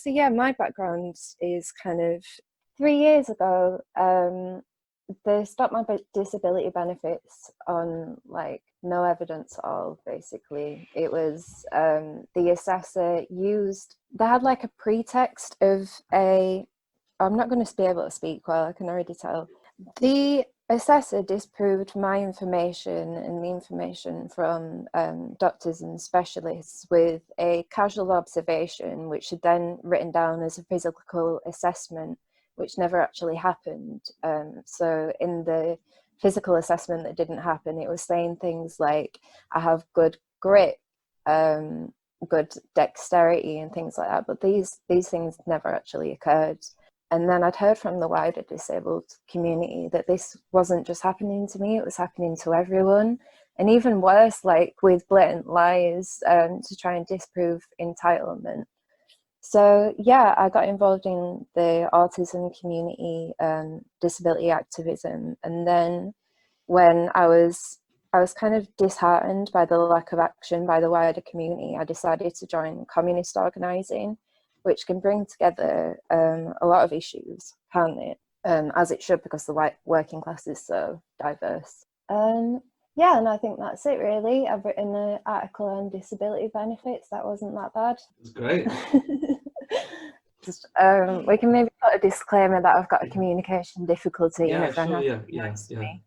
so yeah, my background is kind of 3 years ago. They stopped my disability benefits on like no evidence at all. Basically, it was the assessor used. They had like a pretext of a. I'm not going to be able to speak well. I can already tell. The assessor disproved my information and the information from doctors and specialists with a casual observation, which had then written down as a physical assessment, which never actually happened. So in the physical assessment that didn't happen, it was saying things like, I have good grit, good dexterity and things like that. But these things never actually occurred. And then I'd heard from the wider disabled community that this wasn't just happening to me, it was happening to everyone. And even worse, like with blatant lies to try and disprove entitlement. So yeah, I got involved in the autism community, disability activism. And then when I was kind of disheartened by the lack of action by the wider community, I decided to join communist organising, which can bring together a lot of issues, can't it? As it should, because the white working class is so diverse. Yeah, and I think that's it really. I've written an article on disability benefits. That wasn't that bad. That's great. Just, we can maybe put a disclaimer that I've got a communication difficulty and everyone has to be nice to me.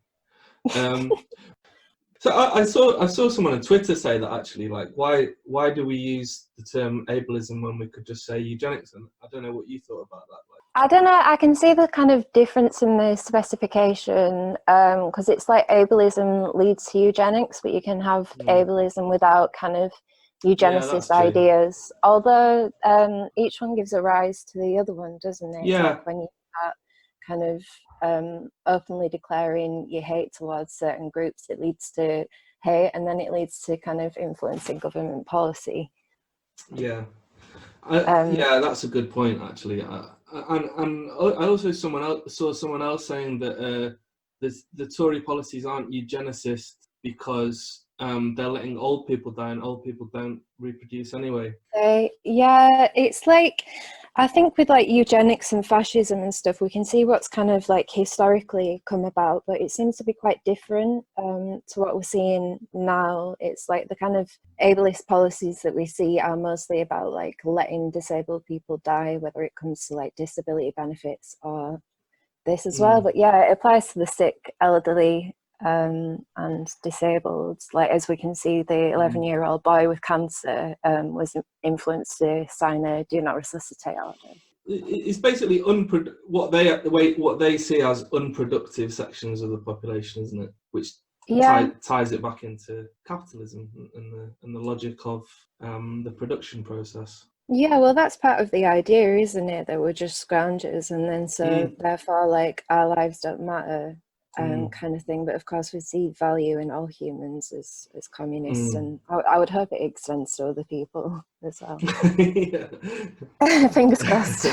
So I saw someone on Twitter say that actually, like, why do we use the term ableism when we could just say eugenics? And I don't know what you thought about that. I don't know, I can see the kind of difference in the specification, because it's like ableism leads to eugenics, but you can have ableism without kind of eugenicist ideas. Although each one gives a rise to the other one, doesn't it? Yeah. Like when you start kind of openly declaring your hate towards certain groups, it leads to hate, and then it leads to kind of influencing government policy. Yeah. Yeah, that's a good point actually. And I also saw someone else saying that the Tory policies aren't eugenicist because they're letting old people die, and old people don't reproduce anyway. Yeah, it's like, I think with like eugenics and fascism and stuff, we can see what's kind of like historically come about, but it seems to be quite different to what we're seeing now. It's like the kind of ableist policies that we see are mostly about like letting disabled people die, whether it comes to like disability benefits or this as well. But yeah, it applies to the sick, elderly, and disabled. Like, as we can see, the 11-year-old boy with cancer was influenced to sign a do not resuscitate order. It's basically what they see as unproductive sections of the population, isn't it? Which ties it back into capitalism and the logic of the production process. Yeah, well, that's part of the idea, isn't it? That we're just scroungers, and then so therefore, like, our lives don't matter. Kind of thing. But of course we see value in all humans as communists, and I would hope it extends to other people as well. Fingers crossed.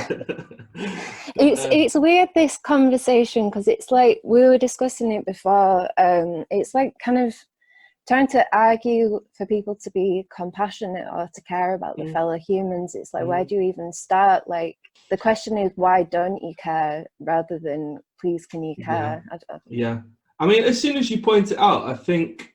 It's weird, this conversation, because it's like we were discussing it before. It's like kind of trying to argue for people to be compassionate or to care about their fellow humans. It's like, where do you even start? Like, the question is, why don't you care, rather than please can you care? Yeah. I mean, as soon as you point it out, I think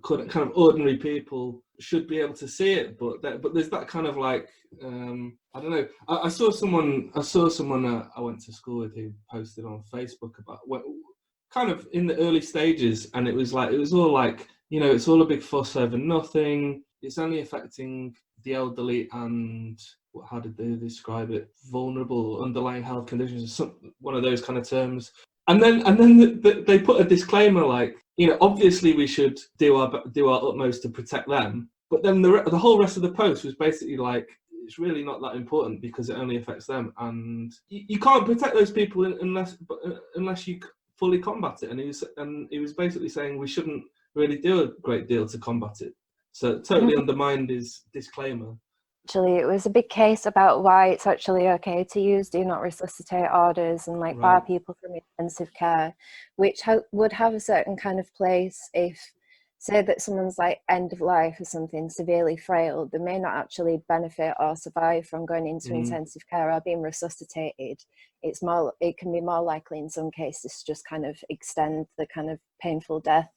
kind of ordinary people should be able to see it, but there's that kind of like I don't know. I saw someone I went to school with who posted on Facebook about kind of in the early stages, and it was all like, you know, it's all a big fuss over nothing. It's only affecting the elderly and, how did they describe it? Vulnerable underlying health conditions, one of those kind of terms. And then they put a disclaimer like, you know, obviously we should do our utmost to protect them. But then the whole rest of the post was basically like, it's really not that important because it only affects them, and you can't protect those people unless you fully combat it. And he was basically saying we shouldn't really do a great deal to combat it. So totally undermined his disclaimer. Actually, it was a big case about why it's actually okay to use do not resuscitate orders and like bar people from intensive care, which would have a certain kind of place if say that someone's like end of life or something, severely frail, they may not actually benefit or survive from going into intensive care or being resuscitated. It can be more likely in some cases to just kind of extend the kind of painful death.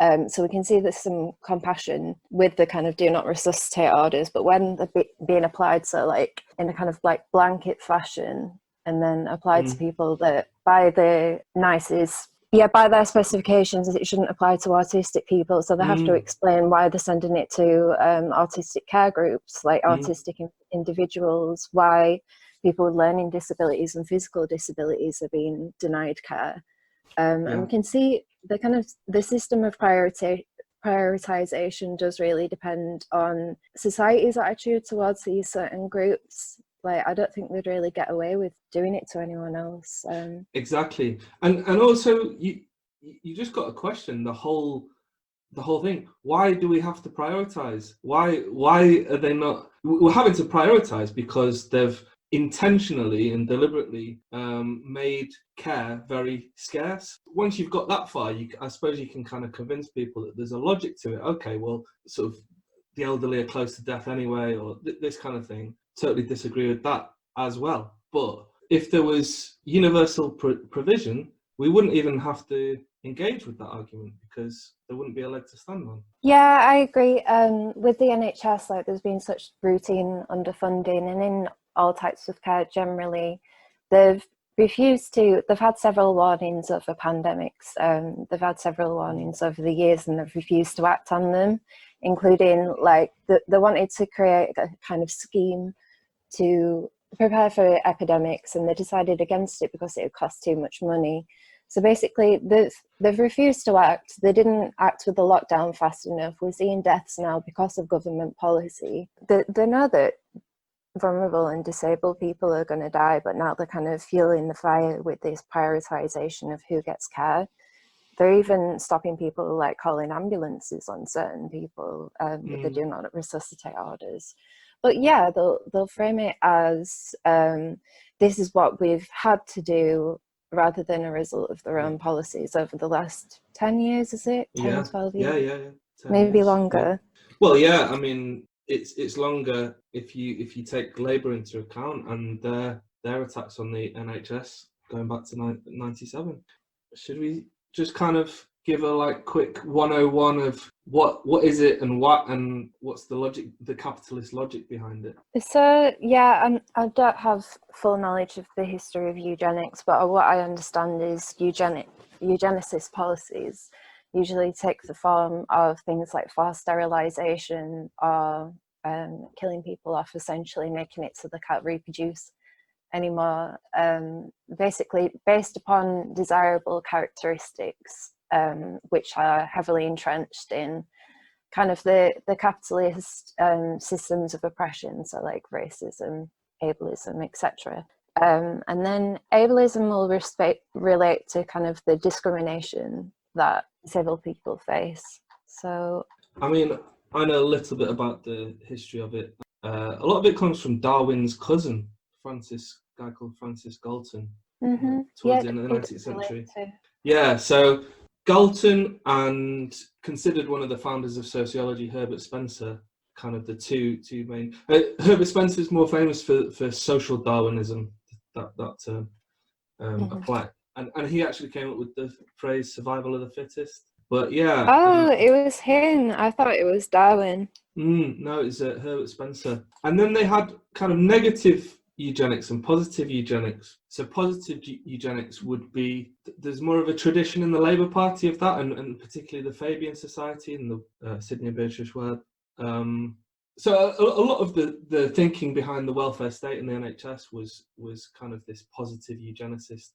So we can see there's some compassion with the kind of do not resuscitate orders, but when they're being applied, so like in a kind of like blanket fashion, and then applied to people that by the nicest, by their specifications, it shouldn't apply to autistic people. So they have to explain why they're sending it to autistic care groups, like autistic individuals, why people with learning disabilities and physical disabilities are being denied care. And we can see the system of prioritization does really depend on society's attitude towards these certain groups. Like, I don't think they'd really get away with doing it to anyone else. Exactly, and also you just got to question the whole thing. Why do we have to prioritize? Why are they not? We're having to prioritize because they've intentionally and deliberately made care very scarce. Once you've got that far, I suppose you can kind of convince people that there's a logic to it. Okay, well, sort of the elderly are close to death anyway, or this kind of thing. Totally disagree with that as well. But if there was universal provision, we wouldn't even have to engage with that argument because there wouldn't be a leg to stand on. Yeah, I agree. With the NHS, like there's been such routine underfunding, and in all types of care generally, they've had several warnings over pandemics. They've had several warnings over the years, and they've refused to act on them, including like they wanted to create a kind of scheme to prepare for epidemics, and they decided against it because it would cost too much money. So basically, they've refused to act. They didn't act with the lockdown fast enough. We're seeing deaths now because of government policy. They know that vulnerable and disabled people are going to die, but now they're kind of fueling the fire with this prioritization of who gets care. They're even stopping people like calling ambulances on certain people with the do not resuscitate orders. But yeah, they'll frame it as this is what we've had to do, rather than a result of their own policies over the last 10 years, is it? 10, 12 years? Yeah. Maybe years. Longer. Yeah. Well, yeah, I mean, it's longer if you take Labour into account and their attacks on the NHS going back to 97. Should we just kind of give a like quick 101 of what is it and what's the logic, the capitalist logic behind it? So yeah, I don't have full knowledge of the history of eugenics, but what I understand is eugenicist policies usually take the form of things like forced sterilisation or killing people off, essentially making it so they can't reproduce anymore, basically based upon desirable characteristics, which are heavily entrenched in kind of the capitalist systems of oppression, so like racism, ableism, etc. And then ableism will relate to kind of the discrimination that disabled people face. So, I mean, I know a little bit about the history of it. A lot of it comes from Darwin's cousin, a guy called Francis Galton, towards the end of the 19th century. Yeah, so Galton and considered one of the founders of sociology, Herbert Spencer, kind of the two main. Herbert Spencer is more famous for social Darwinism, that term applied, and he actually came up with the phrase "survival of the fittest." But yeah. Oh, it was him. I thought it was Darwin. No, it's Herbert Spencer. And then they had kind of negative eugenics and positive eugenics. So positive eugenics would be, there's more of a tradition in the Labour Party of that, and particularly the Fabian Society and the Sidney and Beatrice Webb. So a lot of the thinking behind the welfare state and the NHS was kind of this positive eugenicist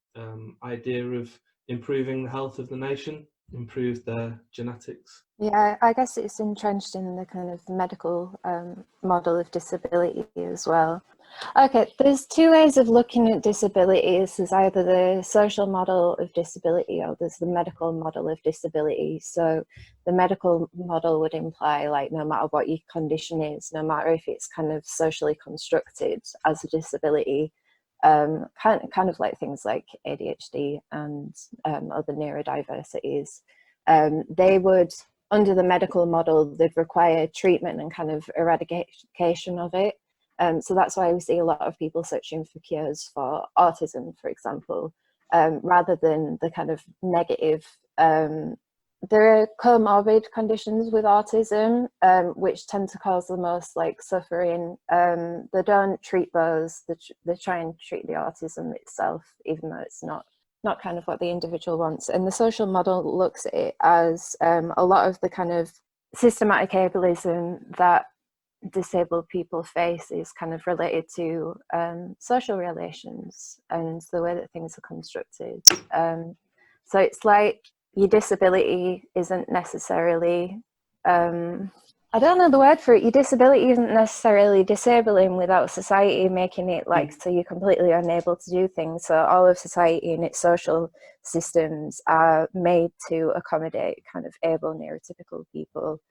idea of improving the health of the nation, improve their genetics. Yeah, I guess it's entrenched in the kind of medical model of disability as well. Okay, there's two ways of looking at disabilities. There's either the social model of disability or there's the medical model of disability. So the medical model would imply like no matter what your condition is, no matter if it's kind of socially constructed as a disability, kind of like things like ADHD and other neurodiversities, they would under the medical model, they'd require treatment and kind of eradication of it. So that's why we see a lot of people searching for cures for autism, for example, rather than the kind of negative. There are comorbid conditions with autism, which tend to cause the most like suffering. They don't treat those. They try and treat the autism itself, even though it's not kind of what the individual wants. And the social model looks at it as a lot of the kind of systematic ableism that disabled people face is kind of related to social relations and the way that things are constructed. So it's like your disability isn't necessarily, I don't know the word for it, your disability isn't necessarily disabling without society making it like so you're completely unable to do things. So all of society and its social systems are made to accommodate kind of able neurotypical people.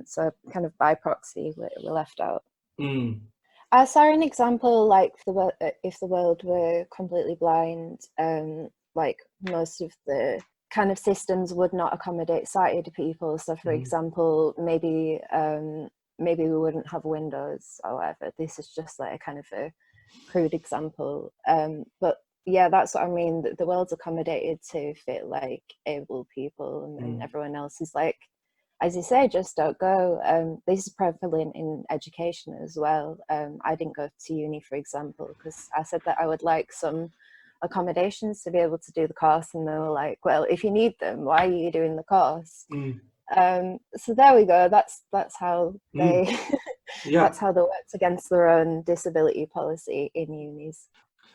So kind of by proxy, we're left out. I saw an example like if the world were completely blind, like most of the kind of systems would not accommodate sighted people. So for example, maybe we wouldn't have windows or whatever. This is just like a kind of a crude example. But yeah, that's what I mean, that the world's accommodated to fit like able people, and then everyone else is like, as you say, just don't go. This is prevalent in education as well. I didn't go to uni, for example, because I said that I would like some accommodations to be able to do the course, and they were like, well, if you need them, why are you doing the course? So there we go. That's how they that's how they worked against their own disability policy in unis.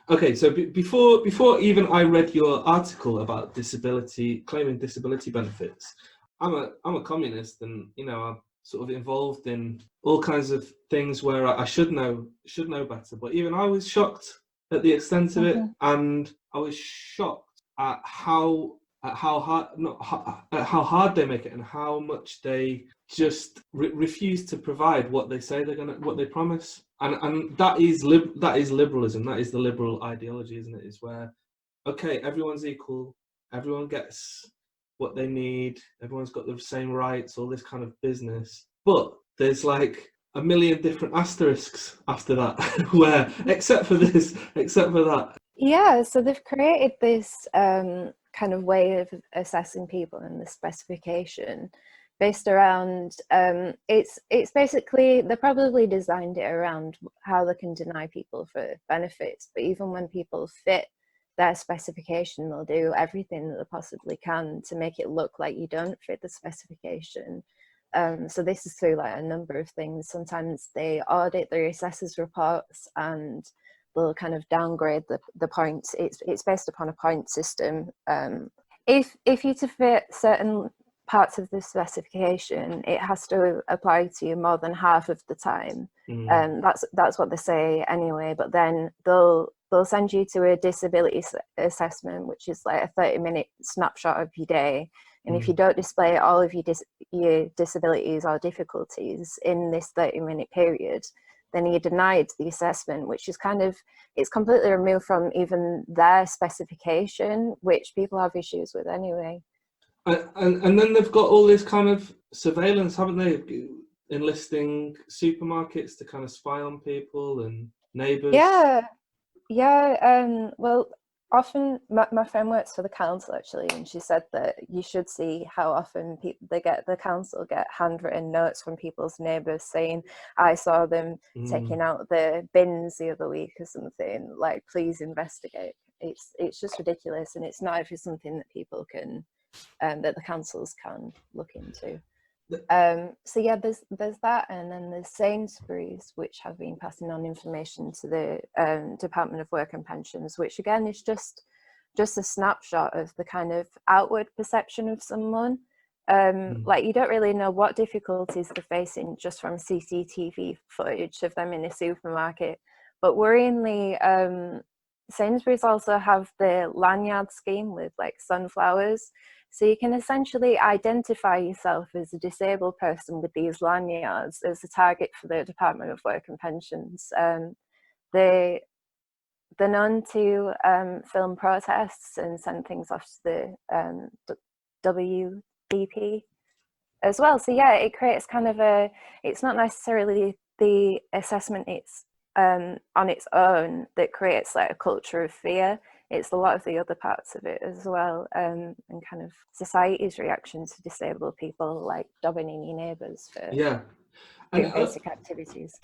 Okay, so before even I read your article about disability, claiming disability benefits, I'm a communist, and you know, I'm sort of involved in all kinds of things where I should know better. But even I was shocked at the extent of it, and I was shocked at how hard they make it, and how much they just refuse to provide what they say what they promise. And that is liberalism. That is the liberal ideology, isn't it? Is where, okay, everyone's equal, everyone gets what they need, everyone's got the same rights, all this kind of business. But there's like a million different asterisks after that, where except for that. Yeah, so they've created this kind of way of assessing people in the specification based around, it's basically, they probably designed it around how they can deny people for benefits, but even when people fit their specification, they'll do everything that they possibly can to make it look like you don't fit the specification. So this is through like a number of things. Sometimes they audit their assessors' reports and they'll kind of downgrade the points. It's based upon a point system. If you to fit certain parts of the specification, it has to apply to you more than half of the time. That's what they say anyway. But then they'll send you to a disability assessment, which is like a 30-minute snapshot of your day. And if you don't display all of your disabilities or difficulties in this 30-minute period, then you're denied the assessment, which is kind of, it's completely removed from even their specification, which people have issues with anyway. And then they've got all this kind of surveillance, haven't they? Enlisting supermarkets to kind of spy on people and neighbours. Yeah. Well, often my friend works for the council actually, and she said that you should see how often the council get handwritten notes from people's neighbours saying, I saw them taking out the bins the other week or something, like, please investigate. It's just ridiculous, and it's not actually something that people can that the councils can look into. So yeah, there's that, and then there's Sainsbury's, which have been passing on information to the Department of Work and Pensions, which again is just a snapshot of the kind of outward perception of someone. Like, you don't really know what difficulties they're facing just from CCTV footage of them in a supermarket. But worryingly, Sainsbury's also have the lanyard scheme with like sunflowers. So you can essentially identify yourself as a disabled person with these lanyards as a target for the Department of Work and Pensions. They're known to film protests and send things off to the WDP. as well. So yeah, it creates kind of a, it's not necessarily the assessment it's on its own that creates like a culture of fear. It's a lot of the other parts of it as well, and kind of society's reaction to disabled people, like dobbing in your neighbours for Yeah, and doing basic activities.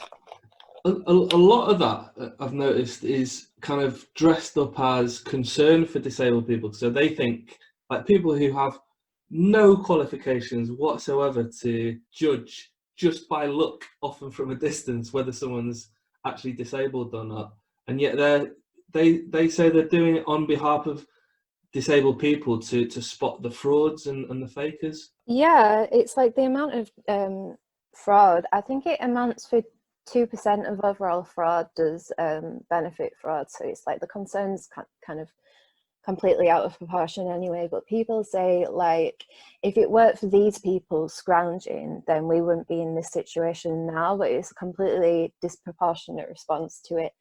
a lot of that I've noticed is kind of dressed up as concern for disabled people. So they think like people who have no qualifications whatsoever to judge just by look, often from a distance, whether someone's actually disabled or not. And yet they say they're doing it on behalf of disabled people to spot the frauds and the fakers. Yeah, it's like the amount of fraud. I think it amounts for 2% of overall fraud does benefit fraud. So it's like the concerns kind of completely out of proportion anyway. But people say like, if it weren't for these people scrounging, then we wouldn't be in this situation now. But it's a completely disproportionate response to it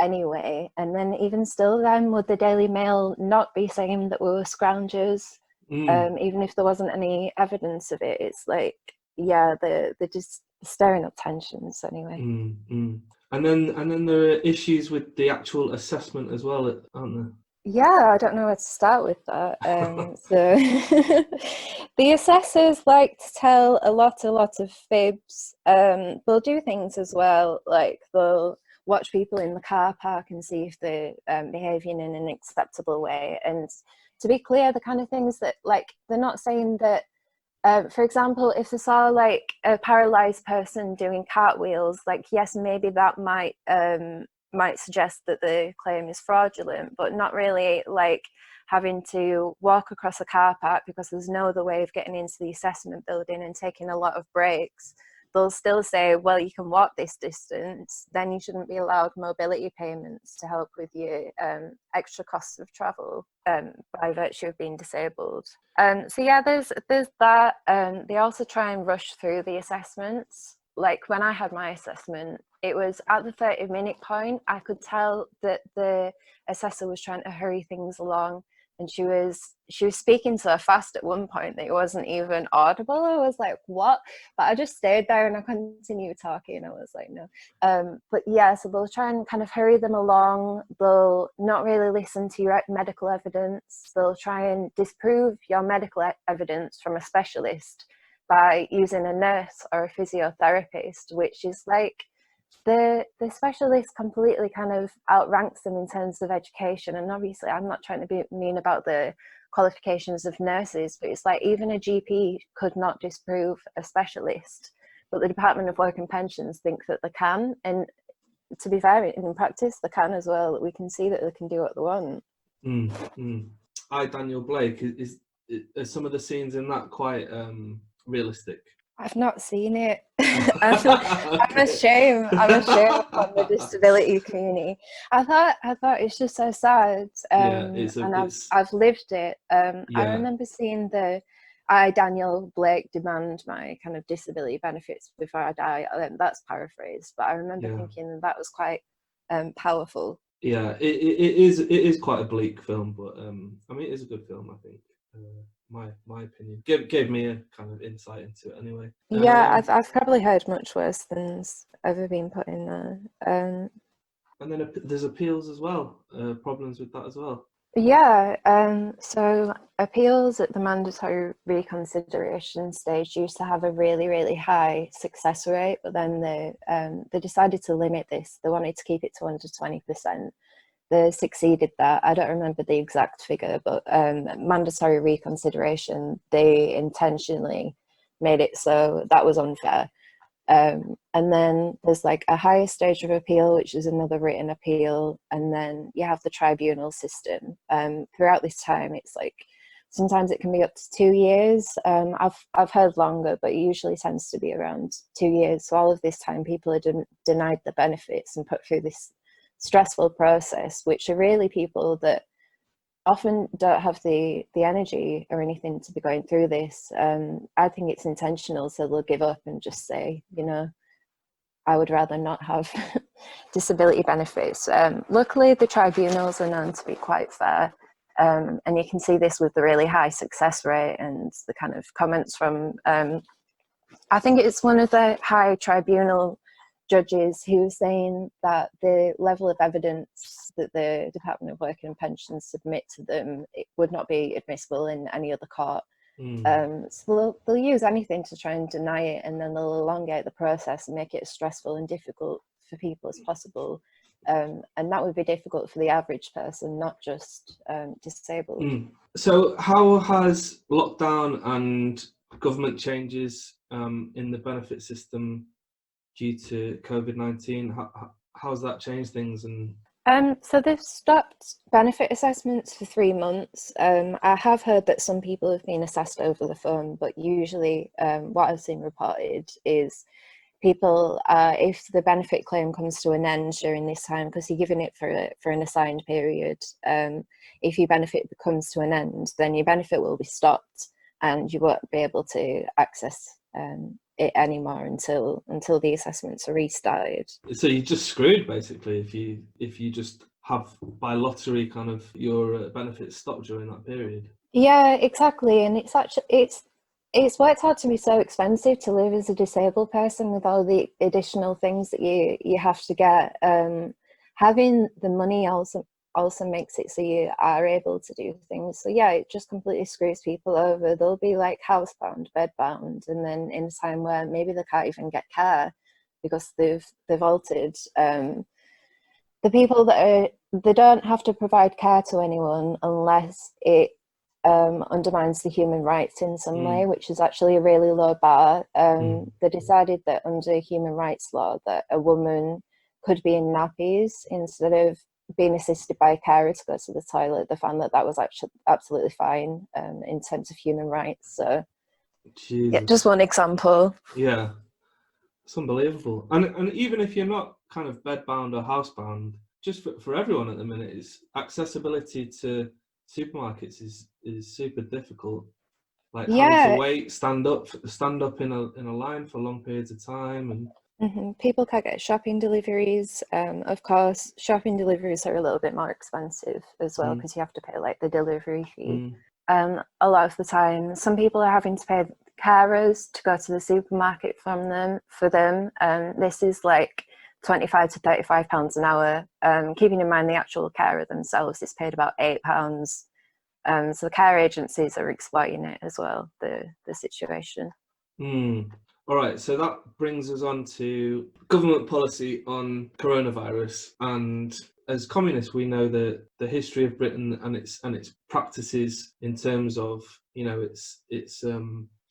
anyway. And then even still, then would the Daily Mail not be saying that we were scroungers? Even if there wasn't any evidence of it? It's like, yeah, they're just stirring up tensions anyway. And then there are issues with the actual assessment as well, aren't there? Yeah, I don't know where to start with that. So the assessors like to tell a lot of fibs. They'll do things as well, like they'll watch people in the car park and see if they're behaving in an acceptable way. And to be clear, the kind of things that, like, they're not saying that, for example, if they saw like a paralyzed person doing cartwheels, like, yes, maybe that might suggest that the claim is fraudulent, but not really like having to walk across a car park because there's no other way of getting into the assessment building and taking a lot of breaks. They'll still say, well, you can walk this distance, then you shouldn't be allowed mobility payments to help with your extra costs of travel by virtue of being disabled. So yeah, there's that. They also try and rush through the assessments. Like when I had my assessment, it was at the 30-minute point. I could tell that the assessor was trying to hurry things along, and she was speaking so fast at one point that it wasn't even audible. I was like, what? But I just stayed there and I continued talking. I was like, no. But yeah, so they'll try and kind of hurry them along. They'll not really listen to your medical evidence. They'll try and disprove your medical evidence from a specialist by using a nurse or a physiotherapist, which is like, the specialist completely kind of outranks them in terms of education. And obviously I'm not trying to be mean about the qualifications of nurses, but it's like even a GP could not disprove a specialist, but the Department of Work and Pensions think that they can. And to be fair, in practice they can as well. We can see that they can do what they want. Hi, Daniel Blake. Are some of the scenes in that quite realistic? I've not seen it. I'm ashamed. I'm ashamed of the disability community. I thought it's just so sad. I've lived it. I remember seeing I, Daniel Blake, demand my kind of disability benefits before I die. That's paraphrased, but I remember thinking that was quite powerful. Yeah, it is quite a bleak film, but I mean, it is a good film, I think. My opinion gave me a kind of insight into it anyway. Yeah, I've probably heard much worse than's ever been put in there. And then there's appeals as well. Problems with that as well. Yeah, so appeals at the mandatory reconsideration stage used to have a really, really high success rate, but then they decided to limit this. They wanted to keep it to under 20%. They succeeded that. I don't remember the exact figure, but mandatory reconsideration, they intentionally made it so that was unfair. And then there's like a higher stage of appeal, which is another written appeal, and then you have the tribunal system. Throughout this time, it's like sometimes it can be up to 2 years. I've heard longer, but it usually tends to be around 2 years. So all of this time, people are denied the benefits and put through this stressful process, which are really people that often don't have the energy or anything to be going through this. I think it's intentional, so they'll give up and just say, you know, I would rather not have disability benefits. Luckily, the tribunals are known to be quite fair. And you can see this with the really high success rate and the kind of comments from, I think it's one of the high tribunal judges who was saying that the level of evidence that the Department of Work and Pensions submit to them, it would not be admissible in any other court. So they'll use anything to try and deny it, and then they'll elongate the process and make it as stressful and difficult for people as possible. And that would be difficult for the average person, not just disabled. So how has lockdown and government changes in the benefit system due to COVID-19, how's that changed things? And so they've stopped benefit assessments for 3 months. I have heard that some people have been assessed over the phone, but usually what I've seen reported is people, if the benefit claim comes to an end during this time, because you're giving it for an assigned period, if your benefit comes to an end, then your benefit will be stopped and you won't be able to access it anymore until the assessments are restarted. So you're just screwed basically if you just have by lottery kind of your benefits stopped during that period. Yeah, exactly. And it's worked out to be so expensive to live as a disabled person with all the additional things that you have to get. Having the money also makes it so you are able to do things. So yeah, it just completely screws people over. They'll be like housebound, bedbound, and then in a time where maybe they can't even get care because they've altered. The people they don't have to provide care to anyone unless it undermines the human rights in some way, which is actually a really low bar. They decided that under human rights law that a woman could be in nappies instead of being assisted by a carer to go to the toilet. They found that was actually absolutely fine in terms of human rights. So yeah, just one example. Yeah, it's unbelievable. And even if you're not kind of bedbound or housebound, just for everyone at the minute, is accessibility to supermarkets is super difficult. Like having to wait, stand up in a line for long periods of time, and people can't get shopping deliveries. Of course, shopping deliveries are a little bit more expensive as well because you have to pay like the delivery fee. A lot of the time, some people are having to pay carers to go to the supermarket for them. This is like £25 to £35 an hour. Keeping in mind the actual carer themselves is paid about £8. So the care agencies are exploiting it as well, the situation. All right, so that brings us on to government policy on coronavirus. And as communists, we know the history of Britain and its practices in terms of, you know, its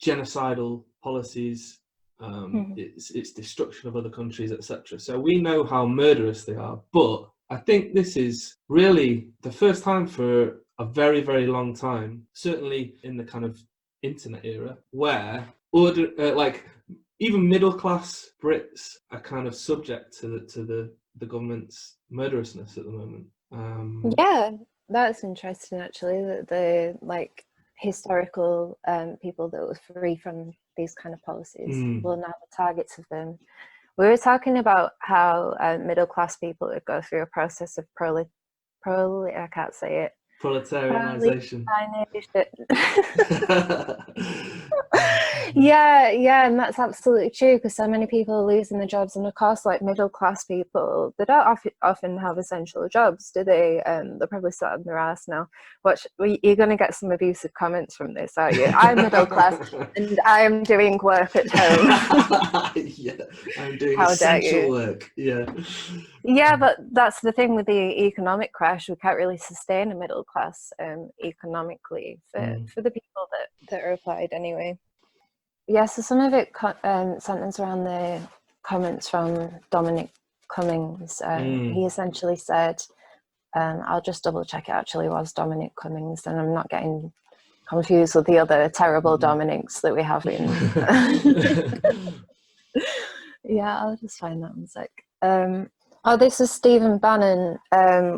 genocidal policies, its destruction of other countries, etc. So we know how murderous they are. But I think this is really the first time for a very, very long time, certainly in the kind of internet era, where even middle class Brits are kind of subject to the government's murderousness at the moment. Yeah, that's interesting actually, that the like historical people that were free from these kind of policies will now be targets of them. We were talking about how middle class people would go through a process of I can't say it. Proletarianization. Yeah, and that's absolutely true because so many people are losing their jobs, and of course, like middle class people, they don't often have essential jobs, do they? They're probably sat on their ass now. You're going to get some abusive comments from this, aren't you? I'm middle class and I'm doing work at home. Yeah, I'm doing essential work. Yeah, but that's the thing with the economic crash. We can't really sustain a middle class economically for the people that are applied anyway. Yeah, so some of it centers around the comments from Dominic Cummings. He essentially said, I'll just double check it actually was Dominic Cummings, and I'm not getting confused with the other terrible Dominics that we have in. Yeah, I'll just find that one sec. This is Stephen Bannon.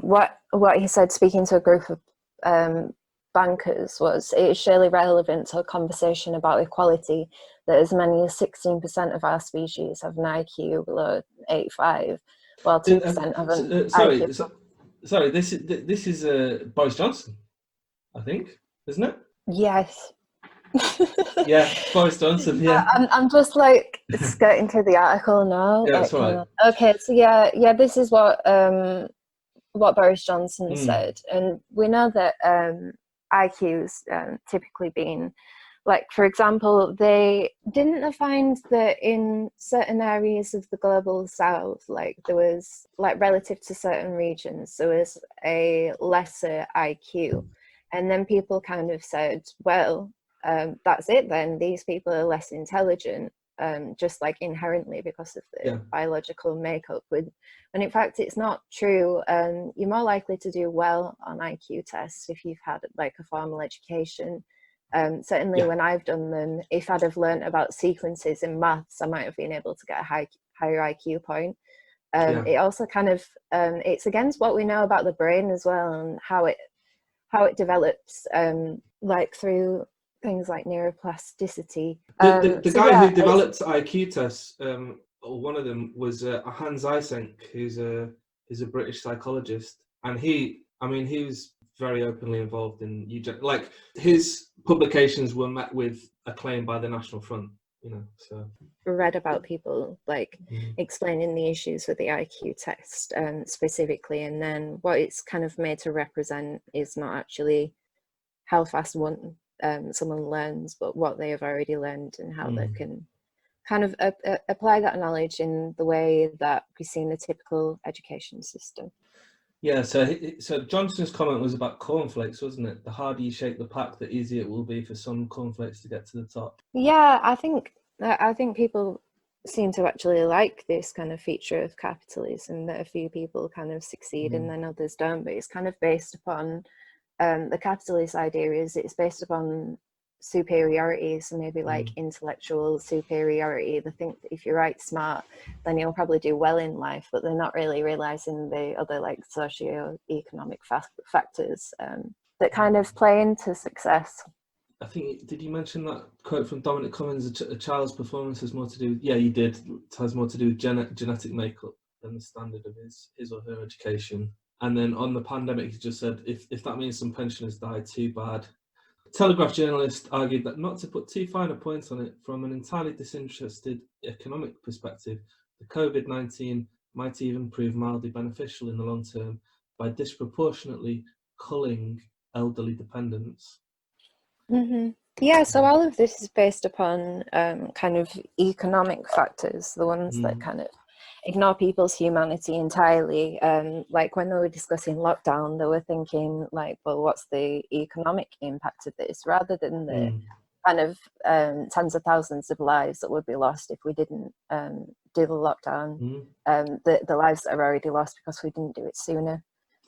What he said, speaking to a group of bankers, was it is surely relevant to a conversation about equality that as many as 16% of our species have an IQ below 85, while 2% have an IQ. Sorry, this is Boris Johnson. I think, isn't it? Yes. Yeah, Boris Johnson. Yeah, I'm just like skirting through the article now. yeah, Like, that's right. okay, so yeah, this is what Boris Johnson said, and we know that IQ's typically been, like, for example, they didn't find that in certain areas of the global south, like there was, like, relative to certain regions, there was a lesser IQ, and then people kind of said, well, that's it then, these people are less intelligent, just like inherently because of the Yeah, biological makeup, with when in fact it's not true. You're more likely to do well on IQ tests if you've had like a formal education. Certainly yeah, when I've done them, if I'd have learnt about sequences in maths, I might have been able to get a higher IQ point. yeah. It also kind of it's against what we know about the brain as well, and how it develops, like through things like neuroplasticity. The So guy yeah, who developed IQ tests, or one of them was Hans Eysenck, who's a British psychologist, and I mean, he was very openly involved in eugenics. Like, his publications were met with acclaim by the National Front, you know. So read about people like mm, explaining the issues with the IQ test, specifically, and then what it's kind of made to represent is not actually how fast someone learns, but what they have already learned and how they can kind of apply that knowledge in the way that we see in the typical education system. yeah. So Johnson's comment was about cornflakes, wasn't it? The harder you shake the pack, the easier it will be for some cornflakes to get to the top. Yeah, I think people seem to actually like this kind of feature of capitalism, that a few people kind of succeed and then others don't, but it's kind of based upon the capitalist idea is it's based upon superiority, so maybe like intellectual superiority. They think that if you're right smart, then you'll probably do well in life, but they're not really realizing the other like socio-economic factors that kind of play into success. I think, did you mention that quote from Dominic Cummings, a child's performance has more to do, yeah, you did, it has more to do with genetic makeup than the standard of his or her education. And then on the pandemic, he just said, if that means some pensioners died, too bad. Telegraph journalist argued that, not to put too fine a point on it, from an entirely disinterested economic perspective, the COVID-19 might even prove mildly beneficial in the long term by disproportionately culling elderly dependents. Yeah, so all of this is based upon kind of economic factors, the ones that kind of ignore people's humanity entirely. Like when they were discussing lockdown, they were thinking like, well, what's the economic impact of this, rather than the kind of tens of thousands of lives that would be lost if we didn't do the lockdown, the lives that are already lost because we didn't do it sooner.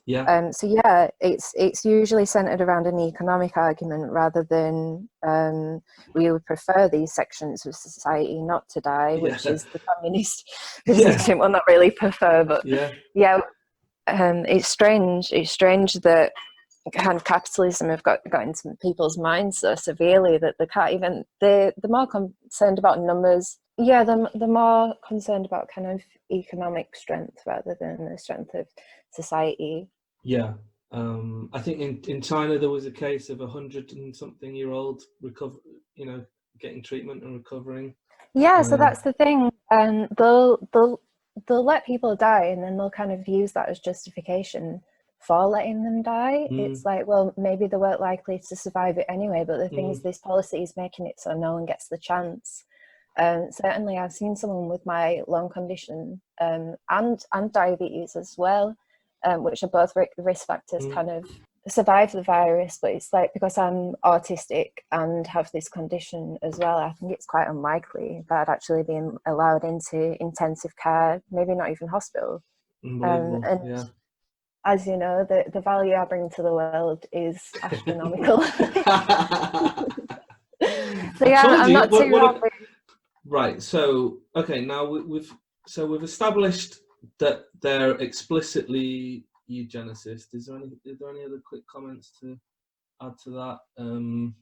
Yeah. So yeah, it's usually centered around an economic argument, rather than we would prefer these sections of society not to die, which is the communist position. Well, not really prefer, but yeah, it's strange. It's strange that kind of capitalism have got into people's minds so severely that they can't even. They're more concerned about numbers. Yeah, they're more concerned about kind of economic strength rather than the strength of society. Yeah, I think in China there was a case of 100-and-something-year-old getting treatment and recovering. Yeah, so that's the thing. They'll let people die, and then they'll kind of use that as justification for letting them die. It's like, well, maybe they weren't likely to survive it anyway. But the thing is, this policy is making it so no one gets the chance. Certainly, I've seen someone with my lung condition and diabetes as well, which are both risk factors, kind of survive the virus. But it's like, because I'm autistic and have this condition as well, I think it's quite unlikely that I'd actually be allowed into intensive care, maybe not even hospital. And as you know, the value I bring to the world is astronomical. So yeah, I'm not too happy. Right. So okay, now we've established that they're explicitly eugenicists. Are there any other quick comments to add to that?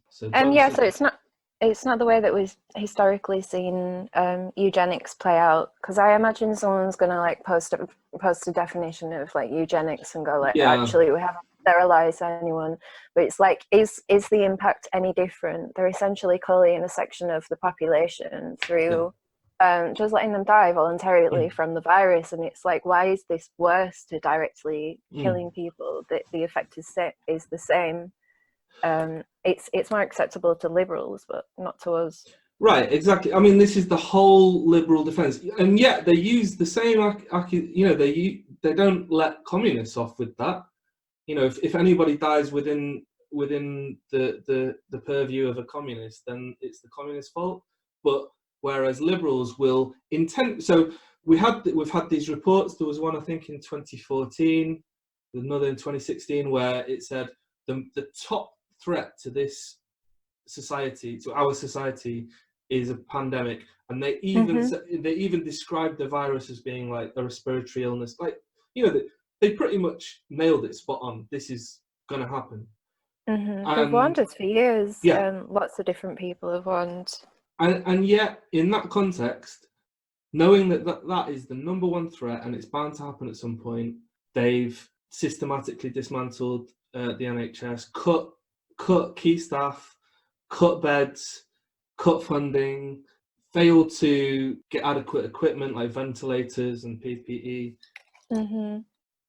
So it's not the way that we've historically seen eugenics play out, because I imagine someone's gonna like post a definition of like eugenics and go like, actually we have sterilize anyone, but it's like, is the impact any different? They're essentially culling a section of the population through just letting them die voluntarily from the virus, and it's like, why is this worse to directly killing people? The effect is the same. It's more acceptable to liberals, but not to us. Right, exactly. I mean, this is the whole liberal defense, and yet they use the same. They don't let communists off with that. You know, if anybody dies within the purview of a communist, then it's the communist's fault. But whereas liberals will so we've had these reports. There was one, I think, in 2014, another in 2016, where it said the top threat to this society, to our society, is a pandemic, and they even described the virus as being like a respiratory illness. Like, you know, they pretty much nailed it spot on. This is going to happen. They've warned us for years. Lots of different people have warned. And yet, in that context, knowing that is the number one threat and it's bound to happen at some point, they've systematically dismantled the NHS, cut key staff, cut beds, cut funding, failed to get adequate equipment like ventilators and PPE.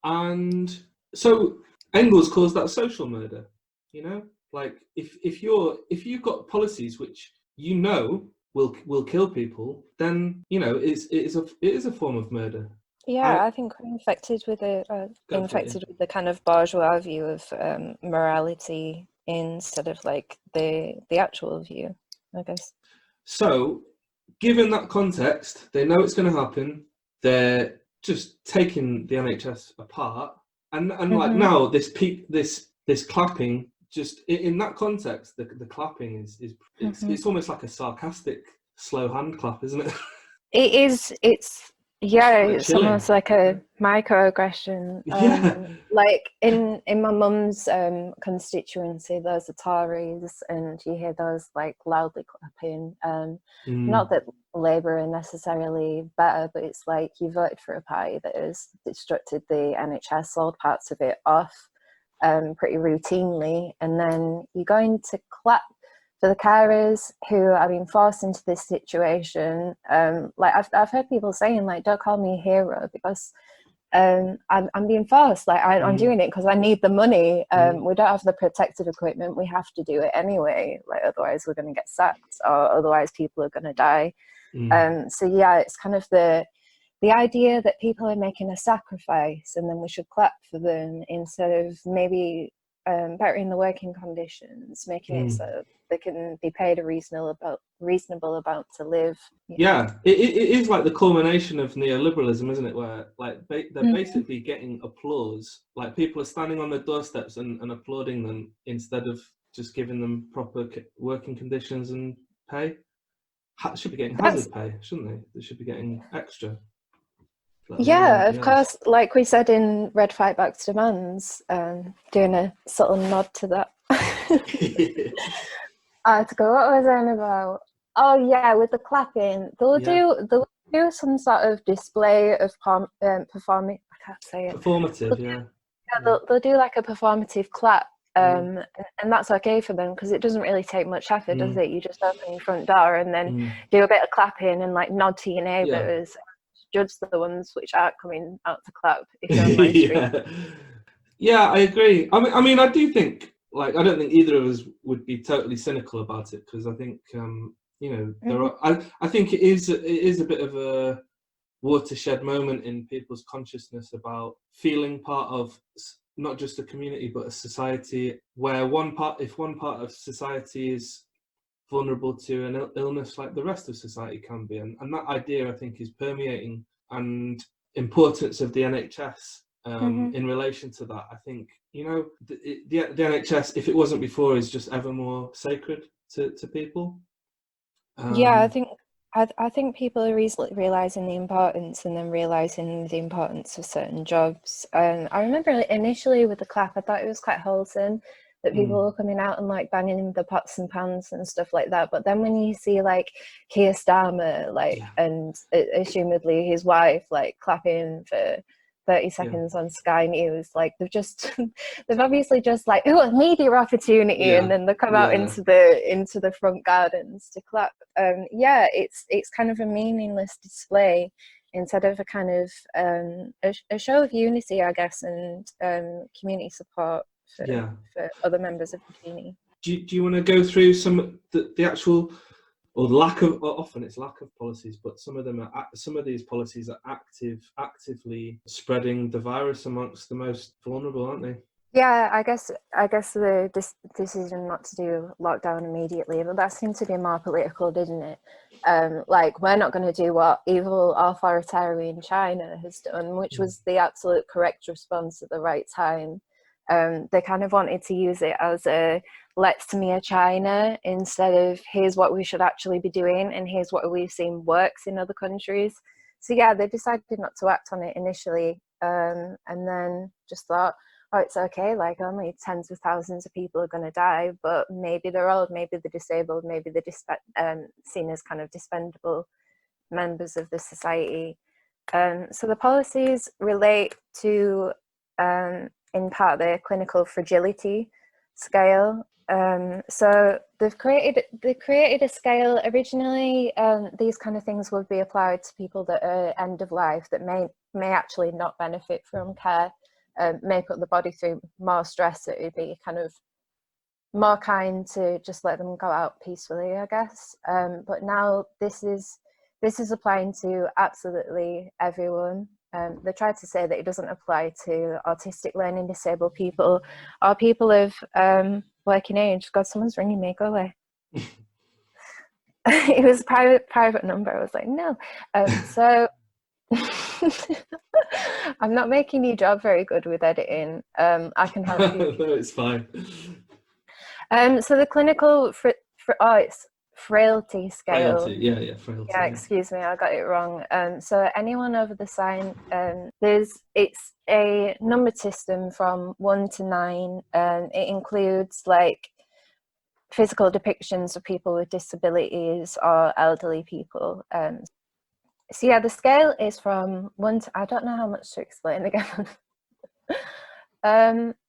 And so Engels calls that social murder. You know, like if you've got policies which you know will kill people, then you know it is a form of murder. I think we're infected with the kind of bourgeois view of morality instead of like the actual view, I guess. So, given that context, they know it's going to happen. They're just taking the NHS apart, and like now this clapping. Just in that context, the clapping is it's almost like a sarcastic slow hand clap, isn't it? It is. It's almost like a microaggression. Like in my mum's constituency, there's the Tories, and you hear those like loudly clapping. Not that Labour are necessarily better, but it's like you voted for a party that has destructed the NHS, sold parts of it off pretty routinely, and then you're going to clap for the carers who are being forced into this situation. Like I've heard people saying, like, don't call me a hero because I'm being forced. Like I'm doing it because I need the money. We don't have the protective equipment. We have to do it anyway. Like otherwise we're going to get sacked, or otherwise people are going to die. So yeah, it's kind of the idea that people are making a sacrifice and then we should clap for them instead of maybe bettering the working conditions, making it so they can be paid a reasonable amount to live. Yeah, it is like the culmination of neoliberalism, isn't it? Where like they're basically getting applause. Like people are standing on their doorsteps and applauding them instead of just giving them proper working conditions and pay. Should be getting hazard pay, shouldn't they? They should be getting extra. Yeah, of course, like we said in Red Fight Back to Demands, doing a subtle nod to that. To go, what was I about? Oh yeah, with the clapping, they'll do some sort of display of performing. I can't say it. Performative, yeah. They'll do like a performative clap, and that's okay for them because it doesn't really take much effort, does it? You just open your front door and then do a bit of clapping and like nod to your neighbours. Yeah. Judge the ones which aren't coming out to clap if you're on live stream. Yeah, I agree. I mean, I do think, like, I don't think either of us would be totally cynical about it because I think, I think it is a bit of a watershed moment in people's consciousness about feeling part of not just a community but a society where if one part of society is vulnerable to an illness like the rest of society can be, and that idea I think is permeating, and importance of the NHS in relation to that. I think the NHS, if it wasn't before, is just ever more sacred to people. I think people are realizing the importance, and then realizing the importance of certain jobs. I remember initially with the clap, I thought it was quite wholesome that people were coming out and like banging the pots and pans and stuff like that. But then when you see like Keir Starmer, and assumedly his wife, like clapping for 30 seconds on Sky News. Like they've obviously just like, oh, a media opportunity, and then they come out into the front gardens to clap. It's kind of a meaningless display instead of a kind of a show of unity, I guess, and community support for other members of the community. Do you want to go through some the actual, or the lack of, or often it's lack of policies, but some of these policies are actively spreading the virus amongst the most vulnerable, aren't they? Yeah, I guess the decision not to do lockdown immediately, but that seemed to be more political, didn't it? Like, we're not going to do what evil authoritarian China has done, which was the absolute correct response at the right time. They kind of wanted to use it as a let's smear China instead of here's what we should actually be doing and here's what we've seen works in other countries. So yeah, they decided not to act on it initially, and then just thought, oh, it's okay, like only tens of thousands of people are going to die, but maybe they're old, maybe they're disabled, maybe they're seen as kind of dispendable members of the society. So the policies relate to, in part, the clinical fragility scale. So they've created a scale. Originally, these kind of things would be applied to people that are end of life, that may actually not benefit from care, may put the body through more stress. It would be kind of more kind to just let them go out peacefully, I guess. But now this is applying to absolutely everyone. They tried to say that it doesn't apply to autistic learning disabled people or people of working age. God, someone's ringing me, go away. It was a private number. I was like, no. So I'm not making your job very good with editing. I can help you. No, it's fine. So the clinical it's frailty scale. Frailty, yeah, frailty. Yeah, excuse me, I got it wrong. So anyone over the sign, it's a numbered system from 1 to 9. It includes like physical depictions of people with disabilities or elderly people. So yeah, the scale is from 1 to, I don't know how much to explain again.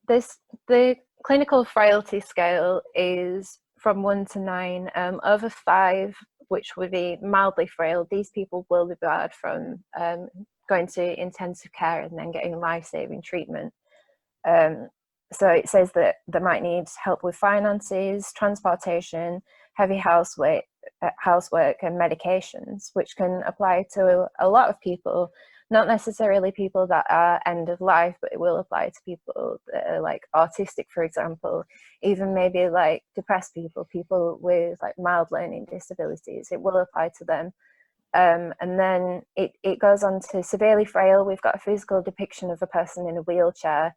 The clinical frailty scale is from 1 to 9. Over 5, which would be mildly frail, these people will be barred from going to intensive care and then getting life-saving treatment. So it says that they might need help with finances, transportation, heavy housework and medications, which can apply to a lot of people, not necessarily people that are end of life, but it will apply to people that are like autistic, for example, even maybe like depressed people with like mild learning disabilities. It will apply to them. And then it goes on to severely frail. We've got a physical depiction of a person in a wheelchair,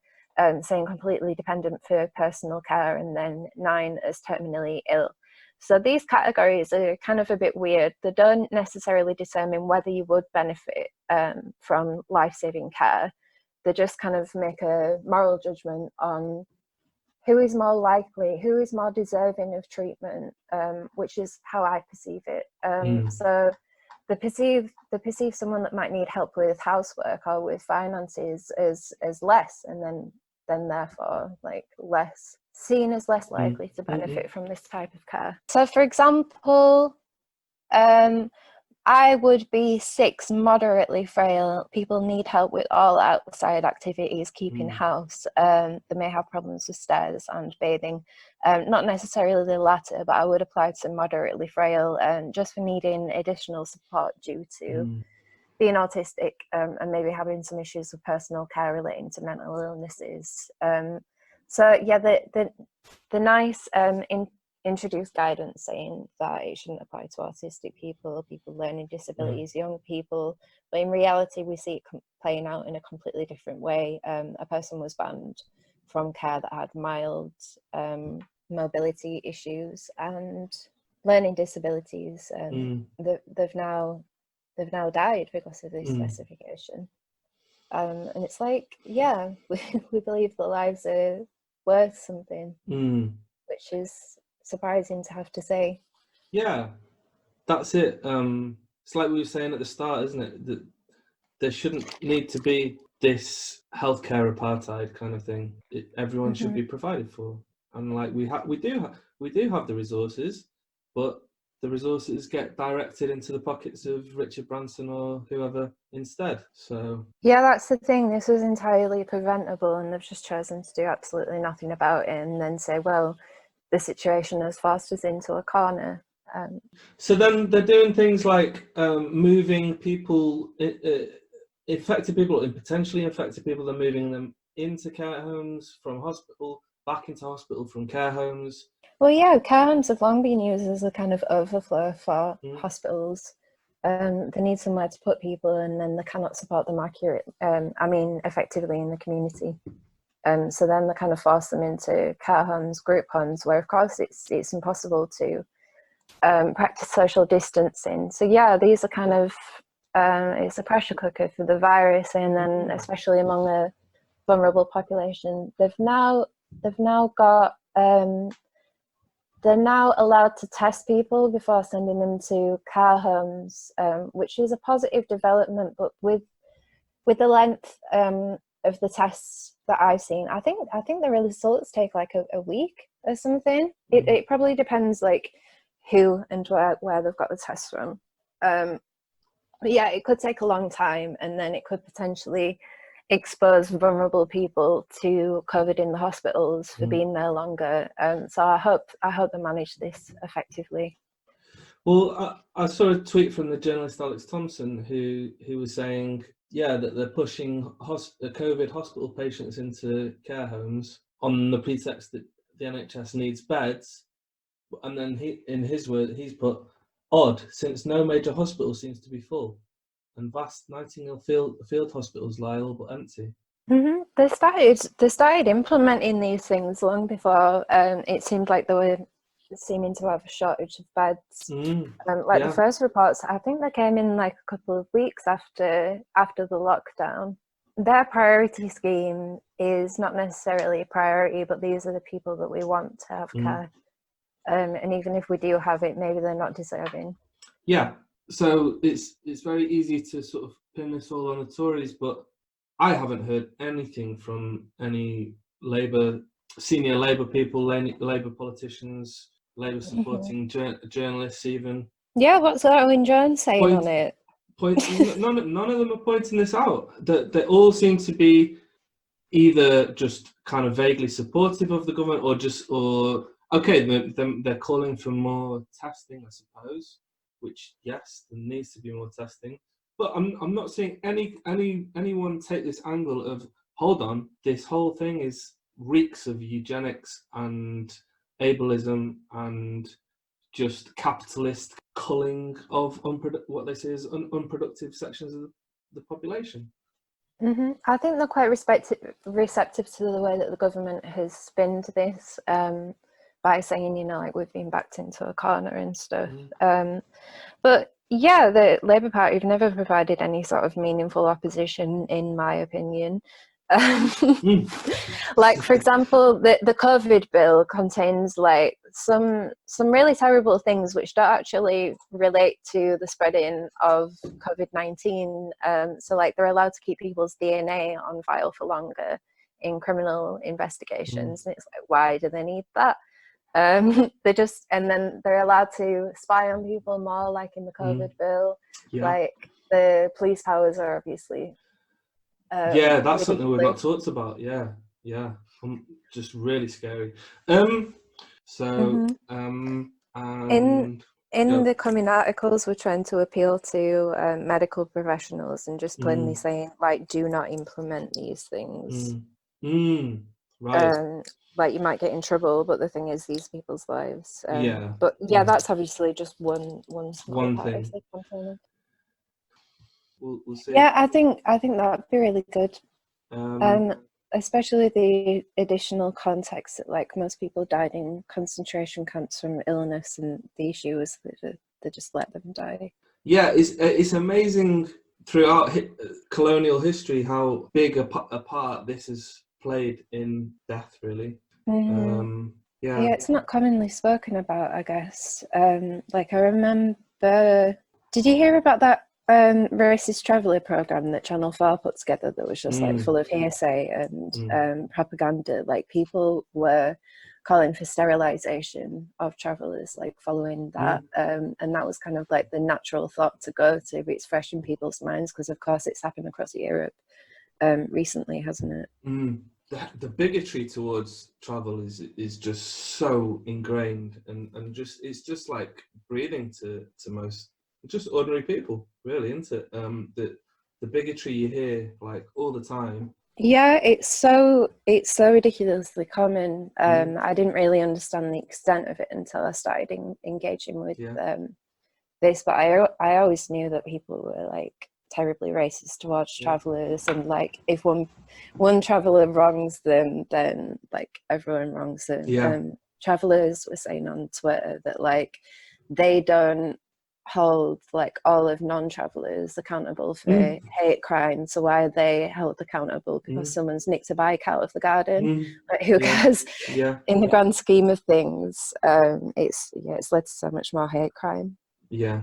saying completely dependent for personal care, and then 9 as terminally ill. So these categories are kind of a bit weird. They don't necessarily determine whether you would benefit from life-saving care. They just kind of make a moral judgment on who is more likely, who is more deserving of treatment, which is how I perceive it. So they perceive someone that might need help with housework or with finances as less, and then therefore like seen as less likely to benefit from this type of care. So for example, I would be 6, moderately frail. People need help with all outside activities, keeping house. They may have problems with stairs and bathing. Not necessarily the latter, but I would apply to moderately frail, just for needing additional support due to being autistic, and maybe having some issues with personal care relating to mental illnesses. So yeah, the NICE introduced guidance saying that it shouldn't apply to autistic people learning disabilities, young people, but in reality we see it playing out in a completely different way. A person was banned from care that had mild mobility issues and learning disabilities. They've now died because of this specification. And it's like, yeah, we believe that lives are worth something, which is surprising to have to say. Yeah, that's it. It's like we were saying at the start, isn't it? That there shouldn't need to be this healthcare apartheid kind of thing. Everyone should be provided for, and like we do have the resources, but the resources get directed into the pockets of Richard Branson or whoever instead. So yeah, that's the thing. This was entirely preventable, and they've just chosen to do absolutely nothing about it, and then say, well, the situation has forced us into a corner. So then they're doing things like moving people, infected people and potentially infected people. They're moving them into care homes from hospital, back into hospital from care homes. Well, yeah, care homes have long been used as a kind of overflow for hospitals. They need somewhere to put people, and then they cannot support them effectively in the community. So then they kind of force them into care homes, group homes, where of course it's impossible to practice social distancing. So yeah, these are kind of it's a pressure cooker for the virus, and then especially among a vulnerable population. They've now got they're now allowed to test people before sending them to care homes, which is a positive development. But with the length of the tests that I've seen, I think the results take like a week or something. It probably depends like who and where they've got the tests from. But yeah, it could take a long time, and then it could potentially expose vulnerable people to COVID in the hospitals for being there longer. So I hope they manage this effectively. Well, I saw a tweet from the journalist Alex Thompson who was saying, yeah, that they're pushing COVID hospital patients into care homes on the pretext that the NHS needs beds. And then in his word, he's put, odd, since no major hospital seems to be full, and vast Nightingale field hospitals lie all but empty. They started implementing these things long before it seemed like they were seeming to have a shortage of beds. The first reports, I think they came in like a couple of weeks after the lockdown. Their priority scheme is not necessarily a priority, but these are the people that we want to have care. And even if we do have it, maybe they're not deserving. Yeah, so it's very easy to sort of pin this all on the Tories, but I haven't heard anything from any senior Labour people, Labour politicians, Labour supporting journalists even. Yeah, what's Owen Jones saying on it? None of them are pointing this out. That they all seem to be either just kind of vaguely supportive of the government, or okay, they're calling for more testing, I suppose. Which yes, there needs to be more testing. But I'm not seeing anyone take this angle of, hold on, this whole thing reeks of eugenics and ableism and just capitalist culling of what they say is unproductive sections of the population. I think they're quite receptive to the way that the government has spinned this by saying, like we've been backed into a corner and stuff. But yeah, the Labour Party have never provided any sort of meaningful opposition, in my opinion. Like, for example, the COVID bill contains like some really terrible things which don't actually relate to the spreading of COVID-19. So like they're allowed to keep people's DNA on file for longer in criminal investigations. And it's like, why do they need that? And then they're allowed to spy on people more, like in the COVID bill. Like the police powers are obviously that's ridiculous. Something we've not talked about. Just really scary. In the coming articles, we're trying to appeal to medical professionals and just plainly saying, like, do not implement these things. Right. Like you might get in trouble, but the thing is, these people's lives. But that's obviously just one small part thing. of the component. We'll see. Yeah, I think that'd be really good. Especially the additional context that like most people died in concentration camps from illness, and the issue was that they just let them die. Yeah, it's amazing throughout colonial history how big a part this has played in death, really. Yeah, it's not commonly spoken about, I guess. Like I remember, did you hear about that racist traveller programme that Channel 4 put together that was just like Mm, full of hearsay and mm, propaganda. Like people were calling for sterilisation of travellers, like following that, mm, and that was kind of like the natural thought to go to. But it's fresh in people's minds because, of course, it's happened across Europe recently, hasn't it? mm. The bigotry towards travel is just so ingrained, and just it's just like breathing to most just ordinary people, really, isn't it? The bigotry you hear like all the time. Yeah, it's so ridiculously common. Mm, I didn't really understand the extent of it until I started engaging with yeah, this, but I always knew that people were like terribly racist towards yeah, travelers, and like if one traveler wrongs them, then like everyone wrongs them. yeah. Travelers were saying on Twitter that like they don't hold like all of non-travelers accountable for Mm, hate crime, so why are they held accountable because mm, someone's nicked a bike out of the garden? mm, Like, who yeah, cares? yeah, In the grand scheme of things, it's led to so much more hate crime. yeah.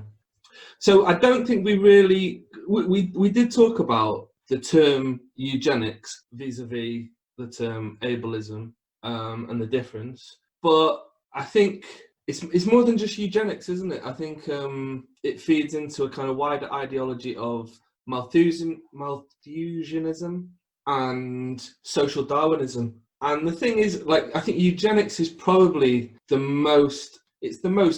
So I don't think we really we did talk about the term eugenics vis-a-vis the term ableism, and the difference, but I think it's more than just eugenics, isn't it? I think it feeds into a kind of wider ideology of Malthusianism and social Darwinism. And the thing is, like, I think eugenics is probably the most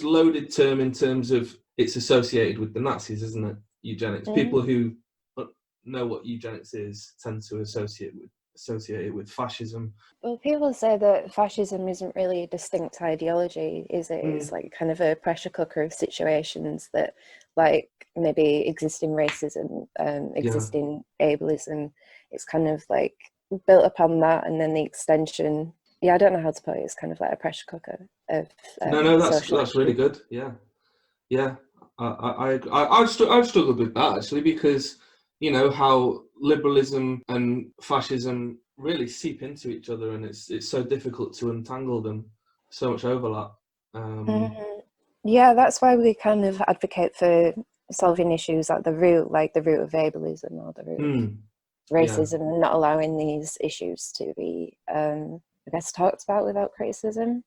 loaded term in terms of it's associated with the Nazis, isn't it? Eugenics. Mm. People who know what eugenics is tend to associate it with fascism. Well, people say that fascism isn't really a distinct ideology, is it? It's Mm, like kind of a pressure cooker of situations that, like maybe existing racism, yeah, existing ableism. It's kind of like built upon that, and then the extension. Yeah, I don't know how to put it. It's kind of like a pressure cooker of no, social that's really issues. good. Yeah, yeah. I've struggled with that actually, because you know how liberalism and fascism really seep into each other, and it's so difficult to untangle them. So much overlap. Um, Mhm. Yeah, that's why we kind of advocate for solving issues at the root, like the root of ableism or the root of mm, yeah. racism, and not allowing these issues to be, I guess, talked about without criticism.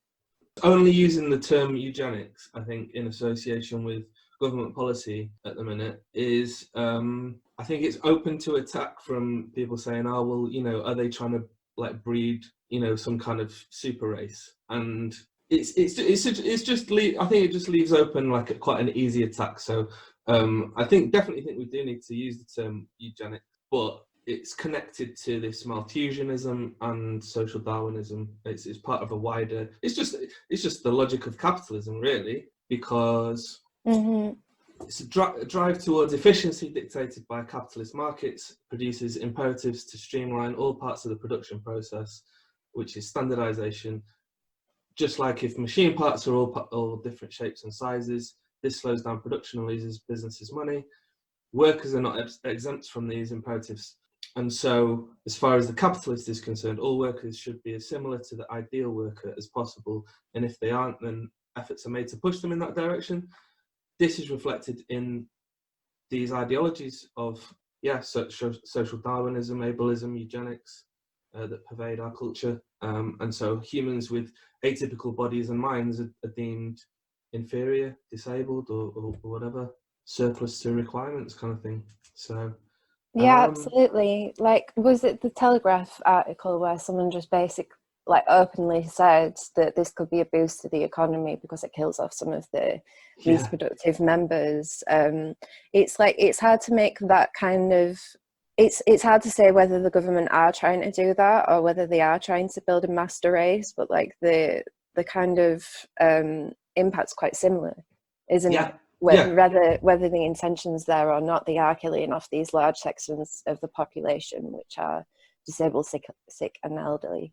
Only using the term eugenics, I think, in association with government policy at the minute is, I think it's open to attack from people saying, "Oh, well, you know, are they trying to like breed, you know, some kind of super race?" And I think it just leaves open like quite an easy attack. So I definitely think we do need to use the term eugenics, but it's connected to this Malthusianism and social Darwinism. It's part of a wider. It's just the logic of capitalism, really, because Mm-hmm. it's a drive towards efficiency dictated by capitalist markets, produces imperatives to streamline all parts of the production process, which is standardization. Just like if machine parts are all different shapes and sizes, this slows down production and loses businesses money. Workers are not exempt from these imperatives. And so, as far as the capitalist is concerned, all workers should be as similar to the ideal worker as possible. And if they aren't, then efforts are made to push them in that direction. This is reflected in these ideologies of, social Darwinism, ableism, eugenics that pervade our culture. And so, humans with atypical bodies and minds are deemed inferior, disabled, or whatever, surplus to requirements kind of thing. So, Yeah, um, absolutely. Like, was it the Telegraph article where someone just like openly said that this could be a boost to the economy because it kills off some of the least yeah, productive members? It's like it's hard to make that kind of. It's hard to say whether the government are trying to do that or whether they are trying to build a master race, but like the kind of impact's quite similar, isn't yeah, it? yeah. Whether the intention's there or not, they are killing off these large sections of the population, which are disabled, sick and elderly.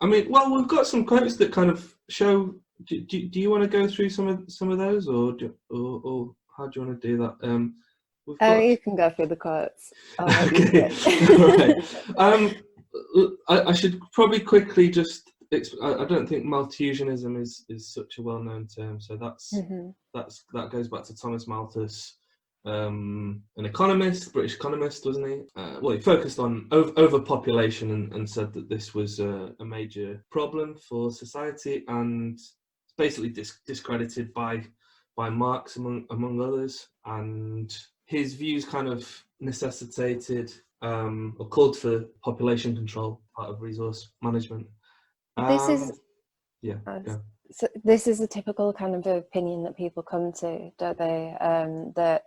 I mean, well, we've got some quotes that kind of show. Do you want to go through some of those, or how do you want to do that? We've Oh, got. you can go through the quotes. I'll let you do Okay, all right. it. I should probably quickly just. I don't think Malthusianism is such a well-known term, so Mhm. that goes back to Thomas Malthus, an economist, British economist, wasn't he? Well, he focused on overpopulation and said that this was a major problem for society, and basically discredited by Marx among others. And his views kind of necessitated or called for population control, part of resource management. This is Yeah. so this is a typical kind of opinion that people come to, don't they? That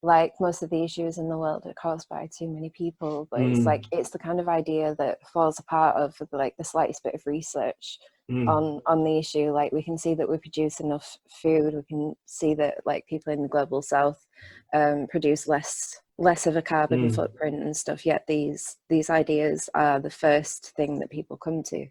like most of the issues in the world are caused by too many people, but it's like it's the kind of idea that falls apart of like the slightest bit of research on the issue. Like we can see that we produce enough food, we can see that like people in the global south produce less of a carbon footprint and stuff, yet these ideas are the first thing that people come to.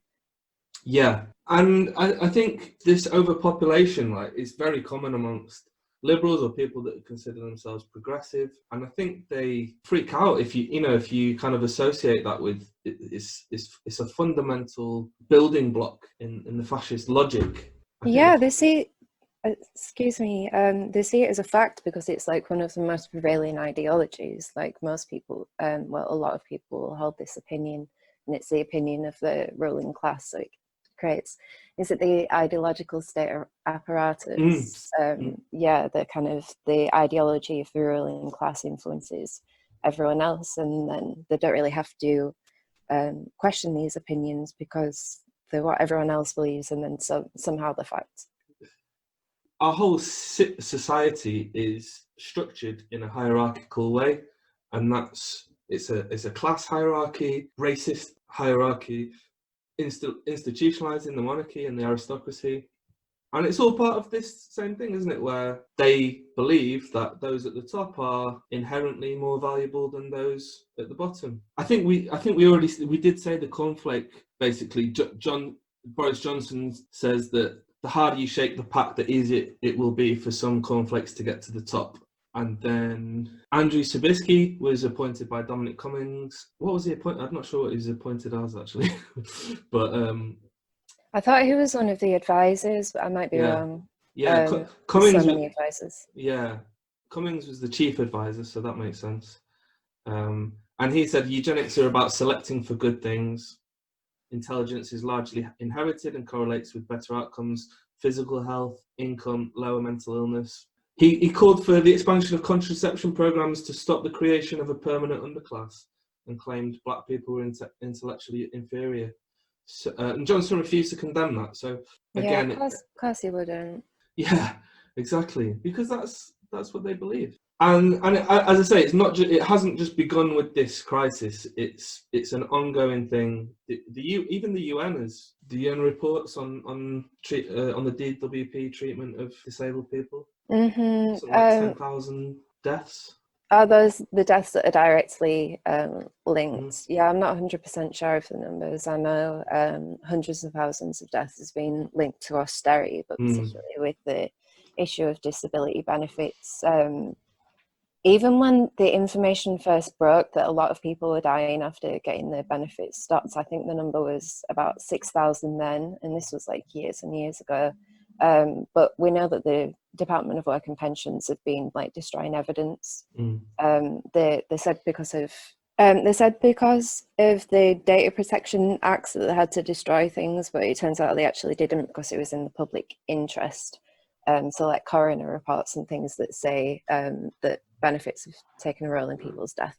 Yeah, and I think this overpopulation, like, is very common amongst liberals or people that consider themselves progressive, and I think they freak out if you kind of associate that with it's a fundamental building block in the fascist logic. They see, excuse me, they see it as a fact because it's like one of the most prevailing ideologies. Like most people, a lot of people hold this opinion, and it's the opinion of the ruling class. So it creates, is it the ideological state apparatus? The kind of the ideology of the ruling class influences everyone else, and then they don't really have to question these opinions because they're what everyone else believes, and then somehow they're fact. Our whole society is structured in a hierarchical way, and it's a class hierarchy, racist hierarchy, institutionalizing the monarchy and the aristocracy, and it's all part of this same thing, isn't it, where they believe that those at the top are inherently more valuable than those at the bottom. I think we did say the cornflake. Basically, Boris Johnson says that the harder you shake the pack, the easier it will be for some cornflakes to get to the top. And then Andrew Sabisky was appointed by Dominic Cummings. What was he appointed? I'm not sure what he was appointed as, actually. But I thought he was one of the advisors, but I might be wrong. Yeah, Cummings. So many advisors. Yeah, Cummings was the chief advisor, so that makes sense. And he said eugenics are about selecting for good things. Intelligence is largely inherited and correlates with better outcomes, physical health, income, lower mental illness. He called for the expansion of contraception programs to stop the creation of a permanent underclass, and claimed black people were intellectually inferior. So, and Johnson refused to condemn that. So again, of course he wouldn't. Yeah, exactly, because that's what they believe. And as I say, it's not. It hasn't just begun with this crisis. It's an ongoing thing. Even the UN reports on the DWP treatment of disabled people. Something like 10,000 deaths. Are those the deaths that are directly linked? Yeah, I'm not 100% sure of the numbers. I know hundreds of thousands of deaths has been linked to austerity, but particularly with the issue of disability benefits. Even when the information first broke that a lot of people were dying after getting their benefits stopped, I think the number was about 6,000 then, and this was like years and years ago. But we know that the Department of Work and Pensions have been like destroying evidence. They said because of the Data Protection Acts that they had to destroy things, but it turns out they actually didn't because it was in the public interest. So like coroner reports and things that say that benefits have taken a role in people's death.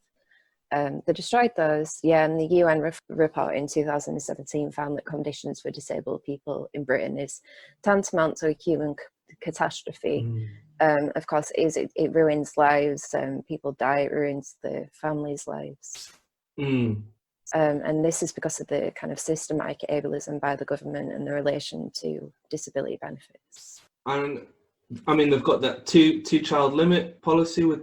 They destroyed those, and the UN report in 2017 found that conditions for disabled people in Britain is tantamount to a human catastrophe. Of course, it ruins lives, people die, it ruins the families' lives. And this is because of the kind of systematic ableism by the government and the relation to disability benefits. And I mean, they've got that two-child limit policy with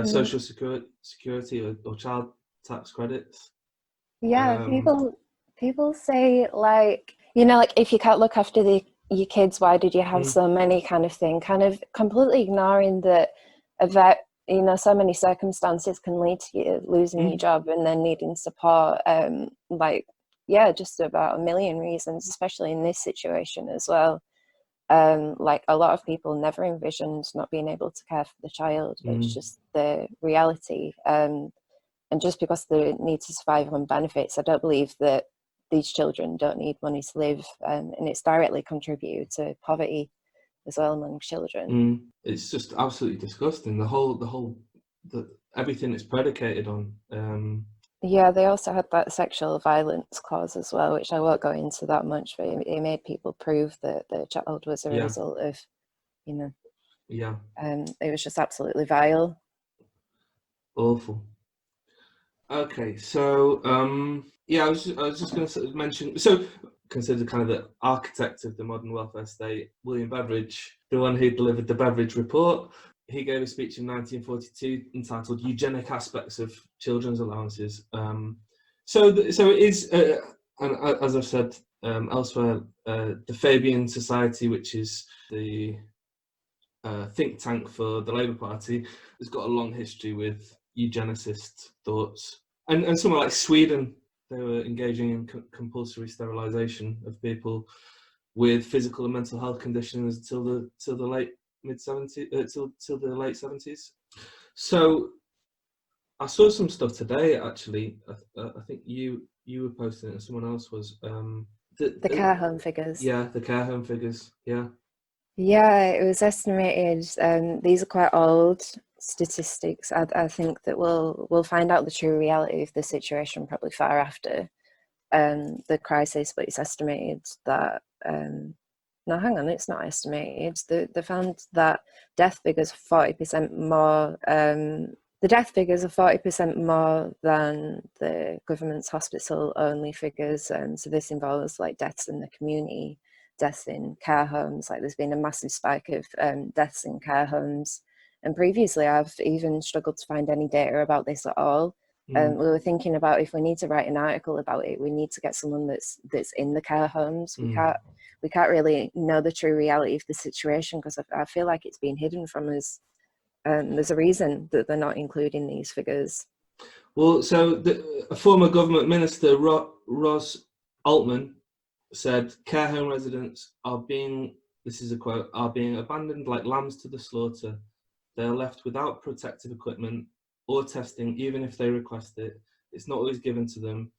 social security or child tax credits. Yeah, people say like, like if you can't look after your kids, why did you have so many, kind of thing, kind of completely ignoring that so many circumstances can lead to you losing your job and then needing support. Just about a million reasons, especially in this situation as well. like a lot of people never envisioned not being able to care for the child. It's just the reality. And just because they need to survive on benefits, I don't believe that these children don't need money to live, and it's directly contributed to poverty as well among children. It's just absolutely disgusting. Everything it's predicated on. Yeah, they also had that sexual violence clause as well, which I won't go into that much, but it made people prove that the child was a result of, you know, it was just absolutely vile. Awful. Okay, so I was just going to mention, so considered kind of the architect of the modern welfare state, William Beveridge, the one who delivered the Beveridge Report. He gave a speech in 1942 entitled "Eugenic Aspects of Children's Allowances." So it is, and as I've said elsewhere, the Fabian Society, which is the think tank for the Labour Party, has got a long history with eugenicist thoughts. And somewhere like Sweden, they were engaging in compulsory sterilisation of people with physical and mental health conditions till the late till the late 70s. So I saw some stuff today, actually. I think you were posting it and someone else was. The care home figures. Yeah, the care home figures, yeah. Yeah, it was estimated, these are quite old statistics. I think that we'll find out the true reality of the situation probably far after the crisis, but it's estimated that, no, hang on, it's not estimated. They found that death figures are 40% more, the death figures are 40% more than the government's hospital-only figures. So this involves like deaths in the community, deaths in care homes. Like there's been a massive spike of deaths in care homes. And previously I've even struggled to find any data about this at all. We were thinking about, if we need to write an article about it, we need to get someone that's in the care homes. We can't really know the true reality of the situation, because I feel like it's been hidden from us. There's a reason that they're not including these figures. Well, so a former government minister, Ros Altman, said care home residents are being, this is a quote, are being abandoned like lambs to the slaughter. They are left without protective equipment or testing, even if they request it. It's not always given to them.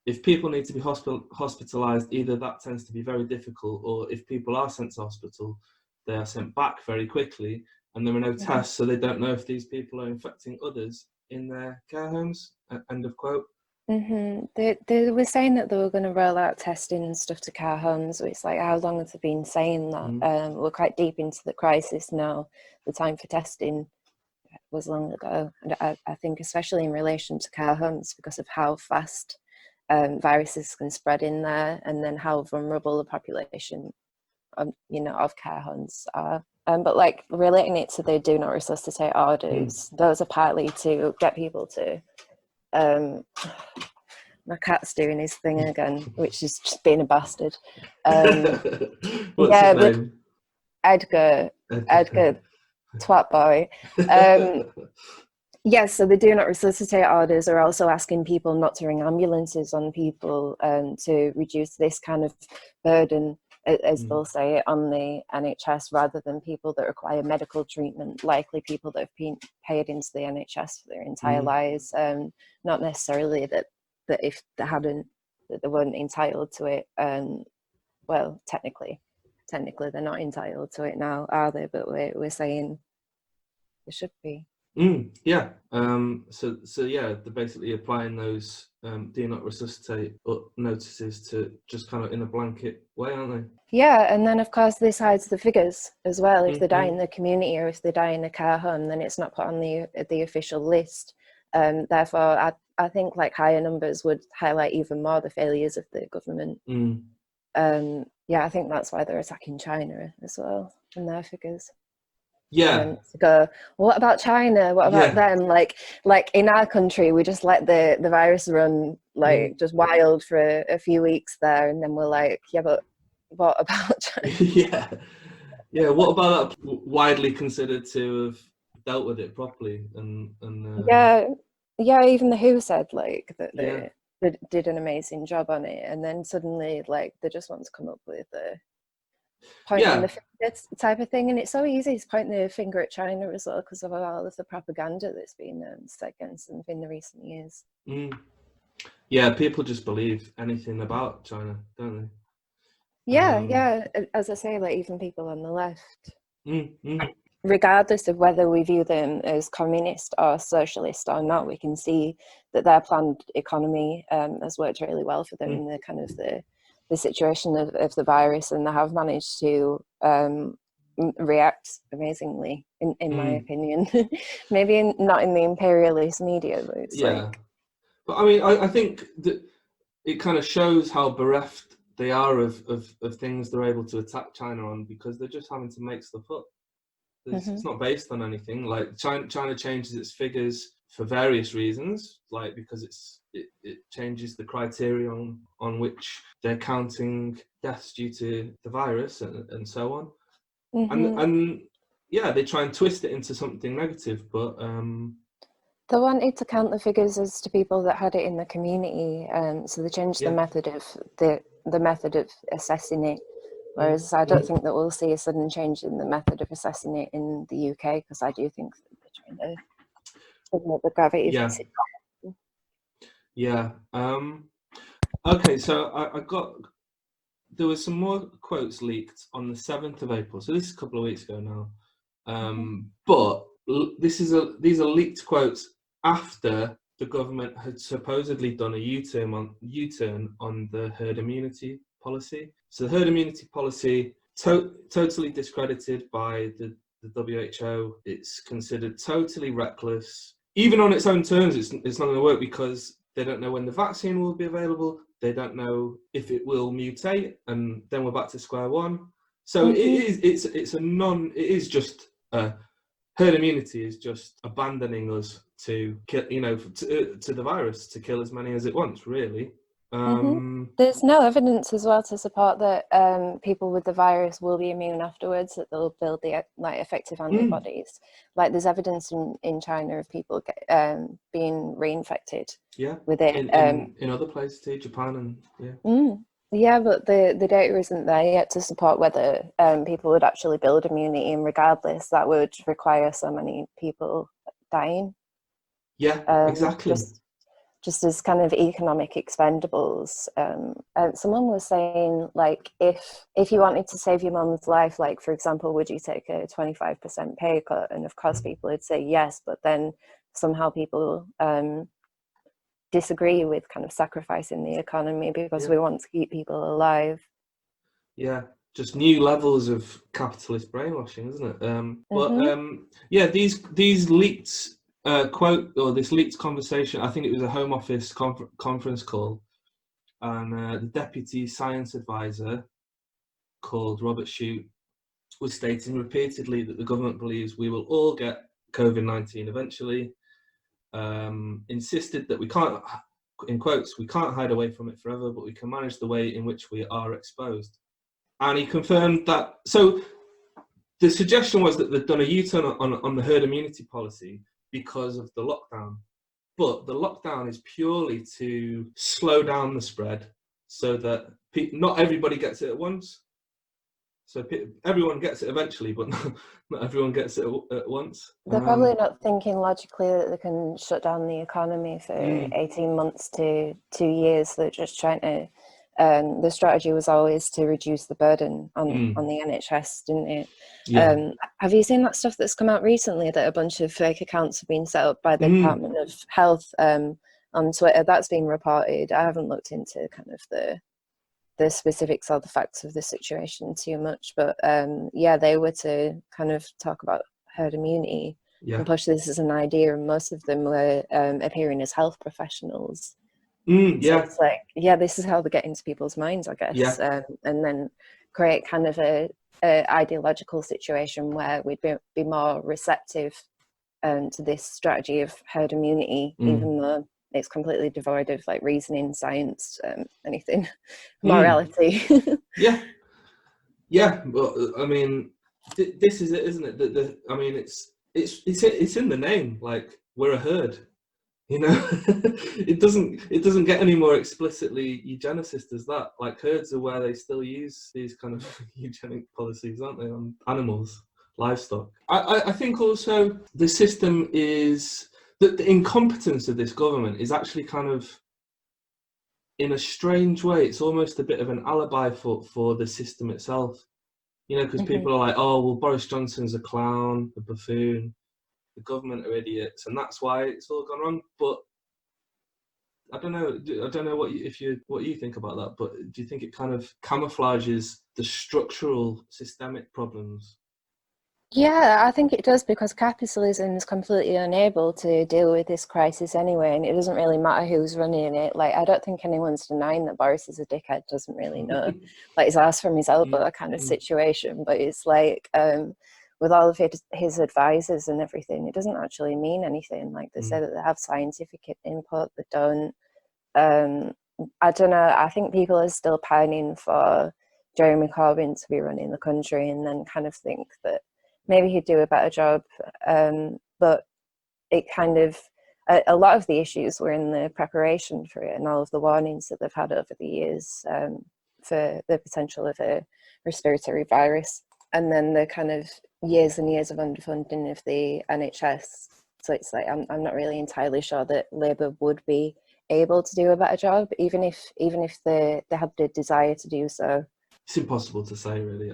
If people need to be hospitalised, either that tends to be very difficult, or if people are sent to hospital, they are sent back very quickly, and there are no tests, so they don't know if these people are infecting others in their care homes. End of quote. They were saying that they were going to roll out testing and stuff to care homes. So it's like, how long have they been saying that? We're quite deep into the crisis now. The time for testing was long ago. And I think especially in relation to care homes, because of how fast viruses can spread in there, and then how vulnerable the population of care homes are. But like relating it to the do not resuscitate orders, those are partly to get people to my cat's doing his thing again, which is just being a bastard. What's his name? Edgar, twat boy. Yes, so the do not resuscitate orders are also asking people not to ring ambulances on people to reduce this kind of burden, as they'll say it, on the NHS, rather than people that require medical treatment, likely people that have been paid into the NHS for their entire lives. Not necessarily that if they hadn't, that they weren't entitled to it. Well, technically they're not entitled to it now, are they? But we're saying they should be. Yeah. So yeah, they're basically applying those do not resuscitate notices to just kind of in a blanket way, aren't they? Yeah, and then of course this hides the figures as well. If they die in the community or if they die in a care home, then it's not put on the official list. Therefore, I think like higher numbers would highlight even more the failures of the government. Yeah, I think that's why they're attacking China as well in their figures. Yeah. To go, well, what about China? What about them? Like in our country, we just let the virus run just wild for a few weeks there, and then we're like, yeah, but what about China? Yeah. What about that widely considered to have dealt with it properly? Yeah. Even the WHO said like that they did an amazing job on it, and then suddenly like they just want to come up with pointing Yeah, the finger type of thing. And it's so easy to point the finger at China as well because of all of the propaganda that's been set against them in the recent years. yeah, people just believe anything about China, don't they? Yeah. As I say, like even people on the left, Mm. regardless of whether we view them as communist or socialist or not, we can see that their planned economy has worked really well for them in the kind of the situation of the virus, and they have managed to react amazingly, in my opinion. Maybe not in the imperialist media, but it's Yeah, but I mean, I think that it kind of shows how bereft they are of things they're able to attack China on, because they're just having to make stuff up. It's not based on anything. Like China changes its figures for various reasons, like because it changes the criterion on which they're counting deaths due to the virus and so on. And yeah, they try and twist it into something negative, but they wanted to count the figures as to people that had it in the community, so they changed the method of the method of assessing it. Whereas I don't think that we'll see a sudden change in the method of assessing it in the UK, because I do think that they're trying to promote the gravity of the situation. Yeah. Okay, so I got, there was some more quotes leaked on the 7th of April. So this is a couple of weeks ago now. But these are leaked quotes after the government had supposedly done a U-turn on the herd immunity policy. So the herd immunity policy totally discredited by the WHO. It's considered totally reckless. Even on its own terms, it's not going to work, because they don't know when the vaccine will be available. They don't know if it will mutate, and then we're back to square one. So it is just herd immunity is just abandoning us to kill, to the virus, to kill as many as it wants, really. There's no evidence as well to support that people with the virus will be immune afterwards, that they'll build the effective antibodies. Like there's evidence in China of people being reinfected with it. In other places too, Japan and Yeah, but the data isn't there yet to support whether people would actually build immunity, and regardless, that would require so many people dying. Yeah, exactly. Just as kind of economic expendables. Someone was saying, like, if you wanted to save your mum's life, like, for example, would you take a 25% pay cut? And of course, people would say yes, but then somehow people disagree with kind of sacrificing the economy because we want to keep people alive. Yeah, just new levels of capitalist brainwashing, isn't it? These leaked quote, or this leaked conversation, I think it was a Home Office conference call, and the deputy science advisor, called Robert Shute, was stating repeatedly that the government believes we will all get COVID-19 eventually. Insisted that we can't, in quotes, we can't hide away from it forever, but we can manage the way in which we are exposed. And he confirmed that. So the suggestion was that they'd done a U-turn on the herd immunity policy because of the lockdown. But the lockdown is purely to slow down the spread so that not everybody gets it at once. So everyone gets it eventually, but not everyone gets it at once. They're probably not thinking logically that they can shut down the economy for 18 months to 2 years. They're just trying to, the strategy was always to reduce the burden on the NHS, didn't it? Yeah. Have you seen that stuff that's come out recently, that a bunch of fake accounts have been set up by the Department of Health on Twitter? That's been reported. I haven't looked into kind of the specifics or the facts of the situation too much, but they were to kind of talk about herd immunity and push this as an idea, and most of them were appearing as health professionals. So it's like, this is how they get into people's minds, I guess, and then create kind of a ideological situation where we'd be more receptive to this strategy of herd immunity, even though it's completely devoid of like reasoning, science, anything, morality. But I mean, this is it, isn't it? I mean, it's in the name. Like, we're a herd. You know, it doesn't get any more explicitly eugenicist as that. Like herds are where they still use these kind of eugenic policies, aren't they, on animals, livestock. I think also the system is that the incompetence of this government is actually kind of, in a strange way, it's almost a bit of an alibi for the system itself. You know, because people are like, oh, well, Boris Johnson's a clown, a buffoon, the government are idiots, and that's why it's all gone wrong. But I don't know what you think about that. But do you think it kind of camouflages the structural systemic problems? Yeah, I think it does, because capitalism is completely unable to deal with this crisis anyway, and it doesn't really matter who's running it. Like, I don't think anyone's denying that Boris is a dickhead, doesn't really know. Like, his ass from his elbow kind of situation. But it's like, with all of his advisors and everything, it doesn't actually mean anything. Like, they say that they have scientific input, but don't. I don't know. I think people are still pining for Jeremy Corbyn to be running the country, and then kind of think that maybe he'd do a better job. But it kind of, a lot of the issues were in the preparation for it and all of the warnings that they've had over the years for the potential of a respiratory virus. And then the kind of years and years of underfunding of the NHS. So it's like, I'm not really entirely sure that Labour would be able to do a better job, even if they had the desire to do so. It's impossible to say, really.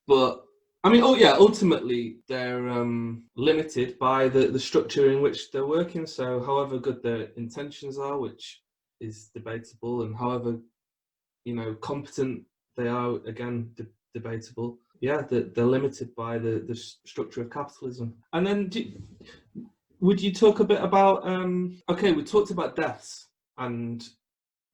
But I mean, ultimately they're limited by the structure in which they're working. So however good their intentions are, which is debatable, and however, you know, competent they are, again, debatable. Yeah, they're limited by the structure of capitalism. And then would you talk a bit about, okay, we talked about deaths and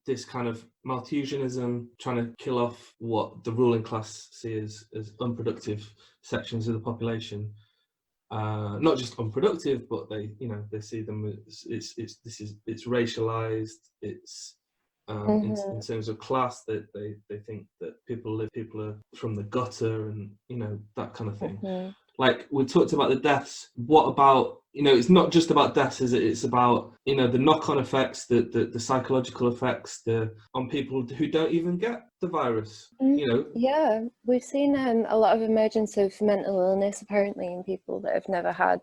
this kind of Malthusianism, trying to kill off what the ruling class see as unproductive sections of the population. Not just unproductive, but they see them as it's racialized. It's in terms of class, that they think that people are from the gutter, and that kind of thing. Like, we talked about the deaths. What about, it's not just about deaths, is it? It's about, the knock-on effects, the psychological effects on people who don't even get the virus, Yeah, we've seen a lot of emergence of mental illness, apparently, in people that have never had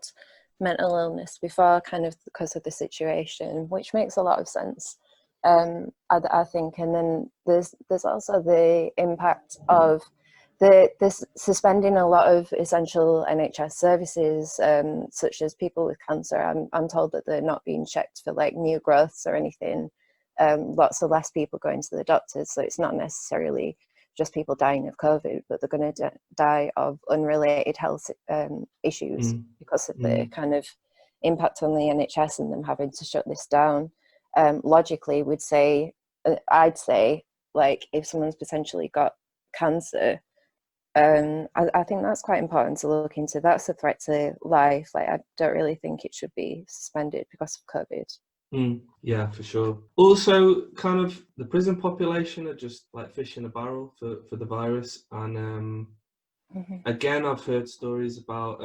mental illness before, kind of because of the situation, which makes a lot of sense, I think. And then there's also the impact of this suspending a lot of essential NHS services, such as people with cancer. I'm told that they're not being checked for like new growths or anything. Lots of less people going to the doctors, so it's not necessarily just people dying of COVID, but they're going to die of unrelated health issues because of the kind of impact on the NHS and them having to shut this down. Logically, I'd say, like, if someone's potentially got cancer, I think that's quite important to look into. That's a threat to life. Like, I don't really think it should be suspended because of COVID. Yeah, for sure. Also, kind of the prison population are just like fish in a barrel for the virus. And again, I've heard stories about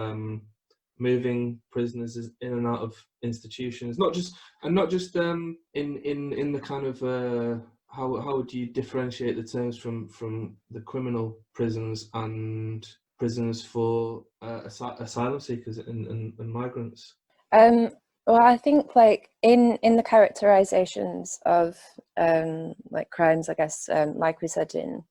moving prisoners in and out of institutions, not just in the kind of how would you differentiate the terms from the criminal prisons and prisons for asylum seekers and migrants? Well, I think, like, in the characterizations of like crimes, I guess, like we said in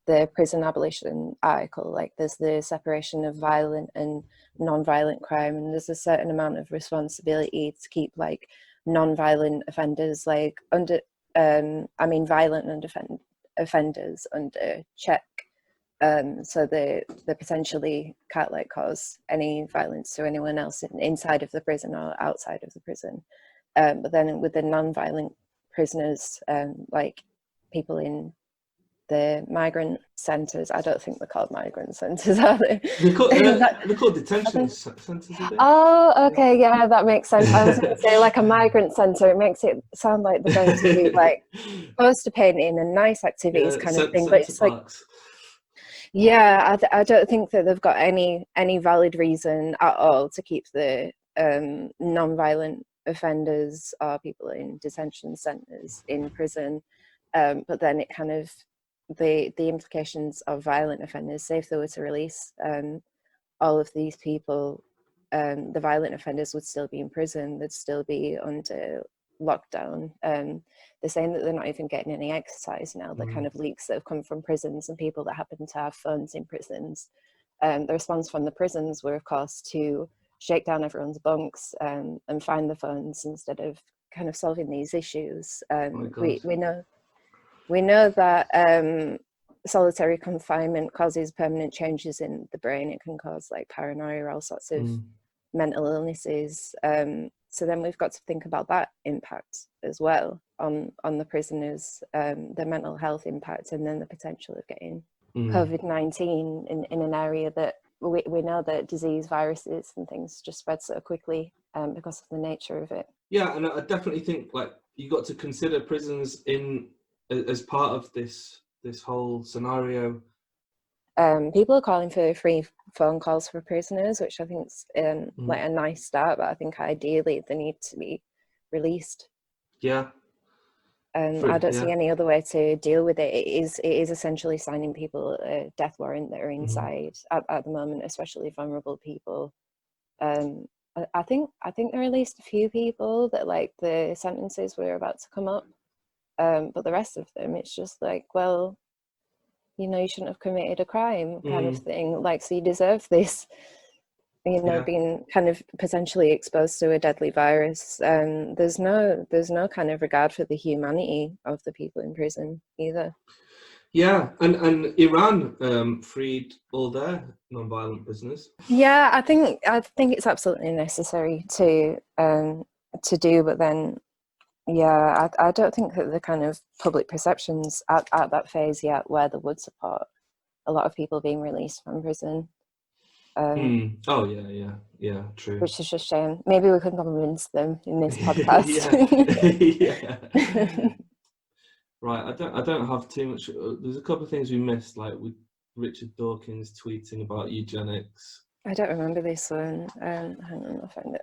the prison abolition article, like, there's the separation of violent and non-violent crime, and there's a certain amount of responsibility to keep like non-violent offenders like under violent offenders under check, so they potentially can't like cause any violence to anyone else inside of the prison or outside of the prison. But then with the non-violent prisoners, like people in the migrant centres, I don't think they're called migrant centres, are they? They're called detention centres, are they? Oh, okay, yeah, that makes sense. I was going to say like a migrant centre. It makes it sound like they're going to be like poster painting and nice activities, kind of thing. But it's parks. Like, yeah, I don't think that they've got any valid reason at all to keep the non-violent offenders or people in detention centres in prison, but then it kind of the implications of violent offenders, say if they were to release all of these people, the violent offenders would still be in prison, they'd still be under lockdown. They're saying that they're not even getting any exercise now. The kind of leaks that have come from prisons and people that happen to have phones in prisons. The response from the prisons were, of course, to shake down everyone's bunks and find the phones instead of kind of solving these issues. We know that solitary confinement causes permanent changes in the brain. It can cause like paranoia, all sorts of mental illnesses. So then we've got to think about that impact as well on the prisoners, the mental health impact, and then the potential of getting COVID-19 in an area that we know that disease, viruses and things just spread so quickly because of the nature of it. Yeah, and I definitely think like you got to consider prisons as part of this whole scenario. People are calling for free phone calls for prisoners, which I think is like a nice start, but I think ideally they need to be released. Yeah. I don't see any other way to deal with it. It is essentially signing people a death warrant that are inside at the moment, especially vulnerable people. I think they released a few people that like the sentences were about to come up, but the rest of them, it's just like, well, you know, you shouldn't have committed a crime kind of thing. Like, so you deserve this, you know, being kind of potentially exposed to a deadly virus. There's no kind of regard for the humanity of the people in prison either. Yeah, and Iran freed all their non-violent prisoners. Yeah, I think it's absolutely necessary to do, but then yeah, I don't think that the kind of public perceptions at that phase yet where they would support a lot of people being released from prison. Oh yeah, true. Which is just a shame. Maybe we can convince them in this podcast. Yeah. Right, I don't have too much. There's a couple of things we missed, like with Richard Dawkins tweeting about eugenics. I don't remember this one. Hang on, I'll find it.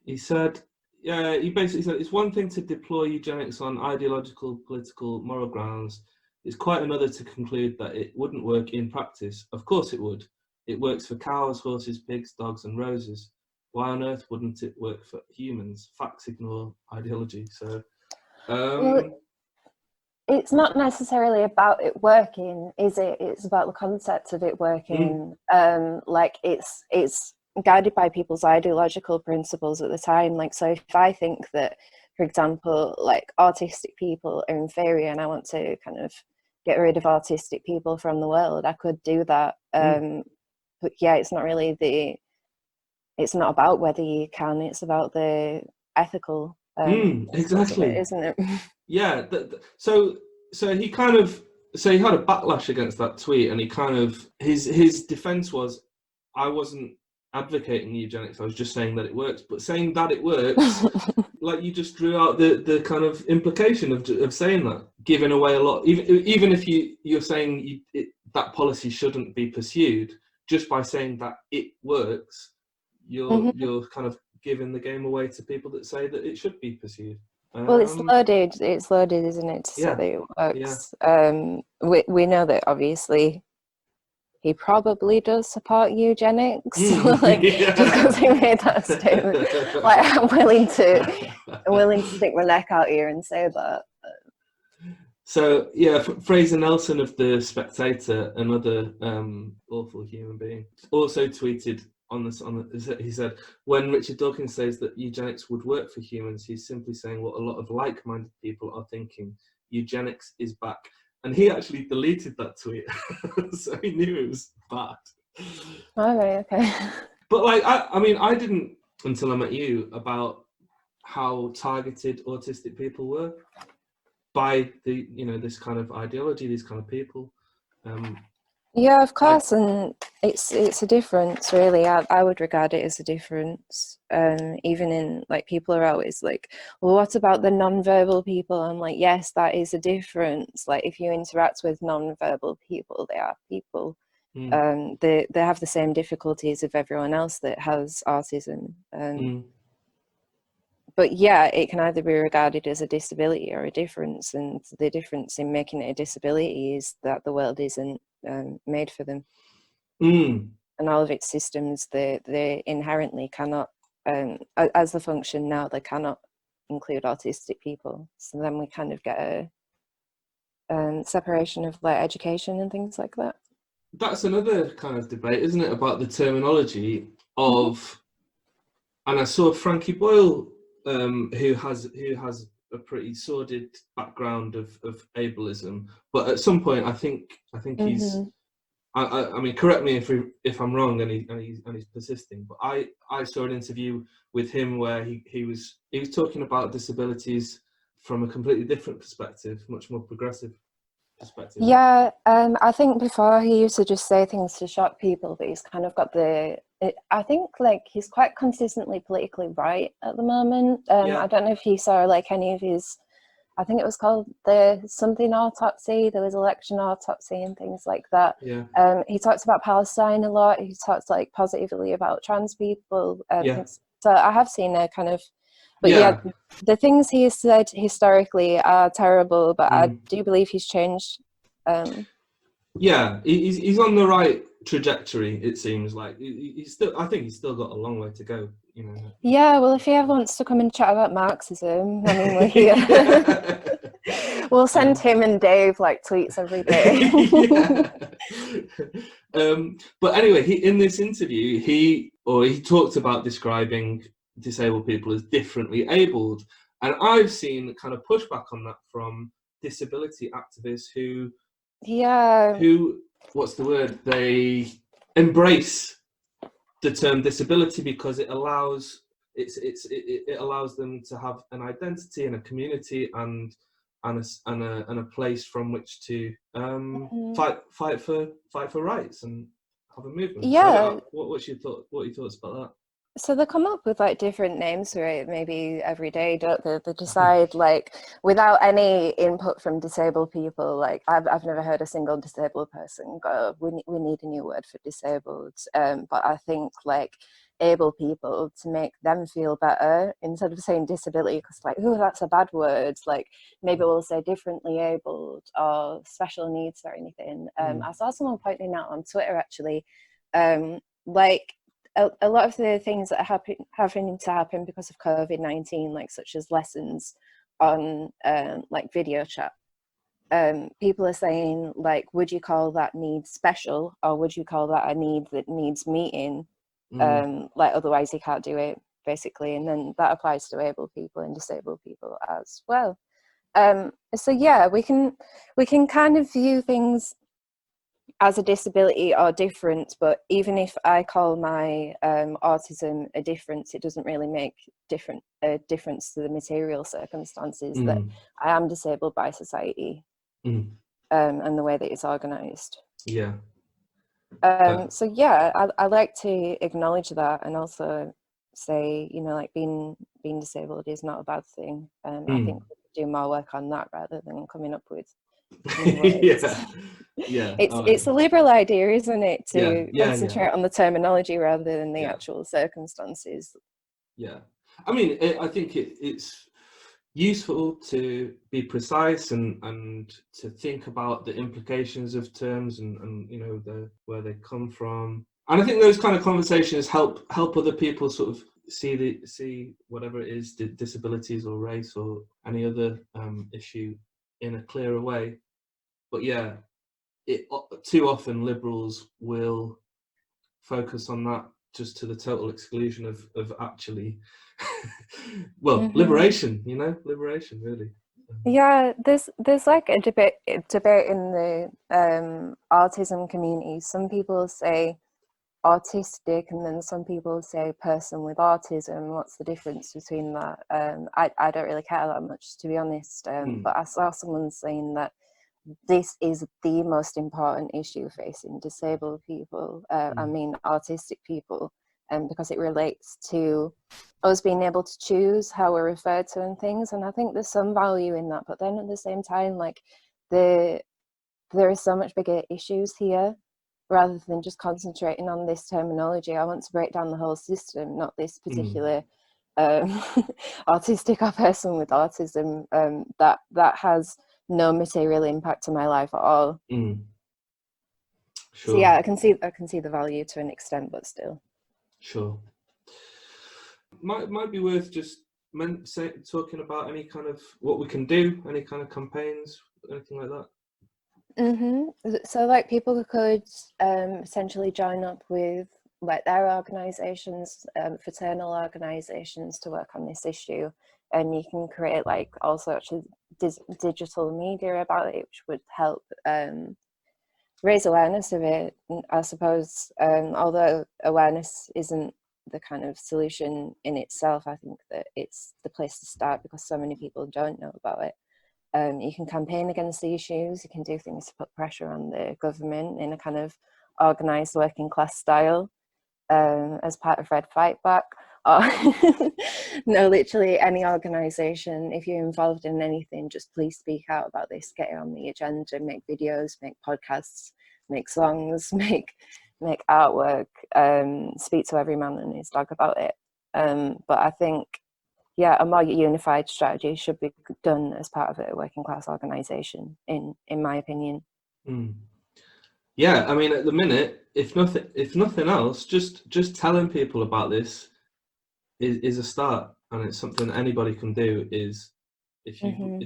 He said, yeah, he basically said it's one thing to deploy eugenics on ideological, political, moral grounds. It's quite another to conclude that it wouldn't work in practice. Of course it would. It works for cows, horses, pigs, dogs, and roses. Why on earth wouldn't it work for humans? Facts ignore ideology. So, well, it's not necessarily about it working, is it? It's about the concept of it working. Like it's guided by people's ideological principles at the time. Like, so if I think that, for example, like autistic people are inferior and I want to kind of get rid of autistic people from the world, I could do that. But yeah, it's not really it's not about whether you can, it's about the ethical exactly, it, isn't it? Yeah, so he kind of, so he had a backlash against that tweet, and he kind of, his defense was, I wasn't advocating eugenics, I was just saying that it works. But saying that it works, like you just drew out the kind of implication of saying that, giving away a lot, even if you're saying that policy shouldn't be pursued, just by saying that it works, you're kind of giving the game away to people that say that it should be pursued. Well, it's loaded, isn't it, to say that it works. We know that obviously he probably does support eugenics, like, just because he made that statement. Like, I'm willing to stick my neck out here and say that. So yeah, Fraser Nelson of The Spectator, another awful human being, also tweeted on this. He said, when Richard Dawkins says that eugenics would work for humans, he's simply saying what a lot of like-minded people are thinking. Eugenics is back. And he actually deleted that tweet, so he knew it was bad. Okay. But like, I mean, I didn't until I met you about how targeted autistic people were by this kind of ideology, these kind of people. Yeah, of course, and it's a difference, really. I would regard it as a difference. Even in, like, people are always like, well, what about the non-verbal people? I'm like, yes, that is a difference. Like, if you interact with non-verbal people, they are people. They have the same difficulties of everyone else that has autism. But yeah, it can either be regarded as a disability or a difference, and the difference in making it a disability is that the world isn't made for them. And all of its systems, they inherently cannot, as they function now, they cannot include autistic people. So then we kind of get a separation of like education and things like that. That's another kind of debate, isn't it, about the terminology of, and I saw Frankie Boyle, who has a pretty sordid background of ableism, but at some point I think he's, I mean, correct me if I'm wrong, and he's persisting, but I saw an interview with him where he was talking about disabilities from a completely different perspective, much more progressive perspective. Yeah, I think before he used to just say things to shock people, but he's kind of got I think like he's quite consistently politically right at the moment. I don't know if you saw like any of his, I think it was called the something autopsy, there was election autopsy and things like that. He talks about Palestine a lot. He talks like positively about trans people. So I have seen a kind of, but the things he has said historically are terrible, but I do believe he's changed. He's on the right trajectory, it seems like. I think he's still got a long way to go, you know. Yeah, well, if he ever wants to come and chat about Marxism, I mean, we're here. We'll send him and Dave like tweets every day. But anyway, in this interview, he talked about describing disabled people as differently abled, and I've seen kind of pushback on that from disability activists who what's the word, they embrace the term disability because it allows them to have an identity and a community and a place from which to fight for rights and have a movement. So what's your thought? What are your thoughts about that? So they come up with like different names for it maybe every day, don't they? They decide like without any input from disabled people. Like I've never heard a single disabled person go, we need a new word for disabled. But I think like able people, to make them feel better, instead of saying disability, because like, oh, that's a bad word, like maybe we'll say differently abled or special needs or anything. I saw someone pointing out on Twitter actually, like a lot of the things that are having to happen because of COVID-19, like such as lessons on like video chat, people are saying like, would you call that need special, or would you call that a need that needs meeting? Like otherwise you can't do it, basically. And then that applies to able people and disabled people as well. So yeah, we can kind of view things as a disability or difference, but even if I call my autism a difference, it doesn't really make a difference to the material circumstances that I am disabled by society and the way that it's organised. So yeah, I like to acknowledge that, and also say, you know, like being disabled is not a bad thing. I think we could do more work on that rather than coming up with it's a liberal idea, isn't it, to concentrate on the terminology rather than the actual circumstances. I mean, I think it's useful to be precise and to think about the implications of terms and you know where they come from, and I think those kind of conversations help other people sort of see whatever it is, disabilities or race or any other issue in a clearer way. But yeah, too often liberals will focus on that just to the total exclusion of actually liberation, you know, liberation really. Yeah, there's like a debate in the autism community. Some people say autistic, and then some people say person with autism. What's the difference between that? I don't really care that much, to be honest, but I saw someone saying that this is the most important issue facing disabled people, I mean autistic people, because it relates to us being able to choose how we're referred to and things. And I think there's some value in that, but then at the same time, like there are so much bigger issues here. rather than just concentrating on this terminology. I want to break down the whole system, not this particular autistic or person with autism that has no material impact on my life at all. Sure. So yeah, I can see the value to an extent, but still. Sure. Might be worth just talking about any kind of what we can do, any kind of campaigns, anything like that. So like people could essentially join up with like their organizations, fraternal organizations, to work on this issue, and you can create like all sorts of digital media about it, which would help raise awareness of it. I suppose although awareness isn't the kind of solution in itself, I think that it's the place to start because so many people don't know about it. You can campaign against the issues, you can do things to put pressure on the government in a kind of organised working class style as part of Red Fight Back. Or no, literally any organisation, if you're involved in anything, just please speak out about this, get it on the agenda, make videos, make podcasts, make songs, make artwork, speak to every man and his dog about it. But I think, yeah, a more unified strategy should be done as part of a working class organisation, in my opinion. Yeah, I mean, at the minute, if nothing else, just telling people about this is a start, and it's something that anybody can do. Is if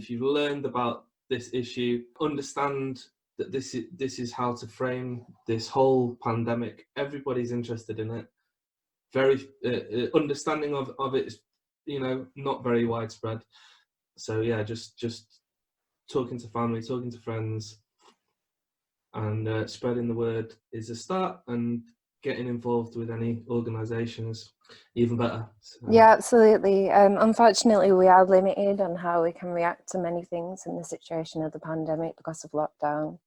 you've learned about this issue, understand that this is how to frame this whole pandemic. Everybody's interested in it. Very understanding of it is, not very widespread. So yeah, just talking to family, talking to friends, and spreading the word is a start, and getting involved with any organisations even better. So. Yeah, absolutely. Unfortunately, we are limited on how we can react to many things in the situation of the pandemic because of lockdown.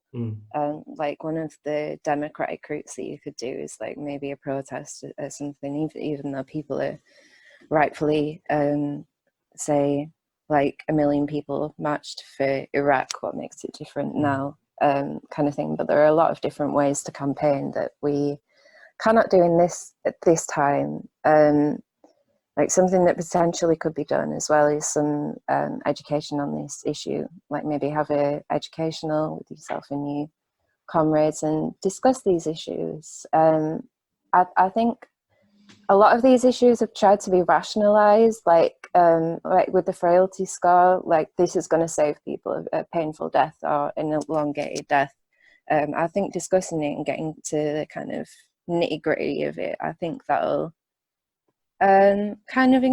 Like one of the democratic routes that you could do is like maybe a protest or something, even though people are rightfully say like 1 million people marched for Iraq, what makes it different now, kind of thing. But there are a lot of different ways to campaign that we cannot do in this at this time. Like something that potentially could be done as well is some education on this issue, like maybe have a educational with yourself and your comrades and discuss these issues. I think a lot of these issues have tried to be rationalized, like with the frailty score, like this is going to save people a painful death or an elongated death. I think discussing it and getting to the kind of nitty gritty of it, I think that'll kind of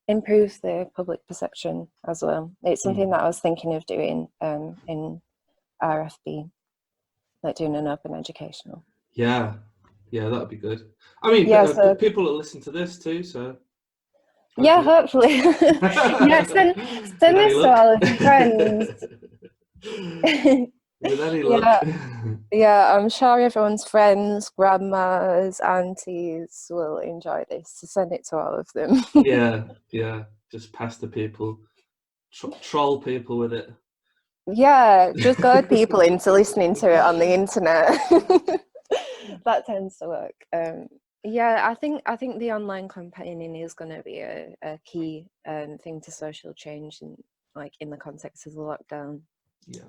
improve the public perception as well. It's something that I was thinking of doing in RFB, like doing an open educational. Yeah, that'd be good. I mean, so people will listen to this too, so. Hopefully. Yeah, hopefully. Yeah, send this to all of your friends. With any luck. Yeah, I'm sure everyone's friends, grandmas, aunties will enjoy this. So send it to all of them. Yeah. Just pester people, troll people with it. Yeah, just goad people into listening to it on the internet. That tends to work. Yeah, I think the online campaigning is going to be a key thing to social change, in the context of the lockdown. Yeah.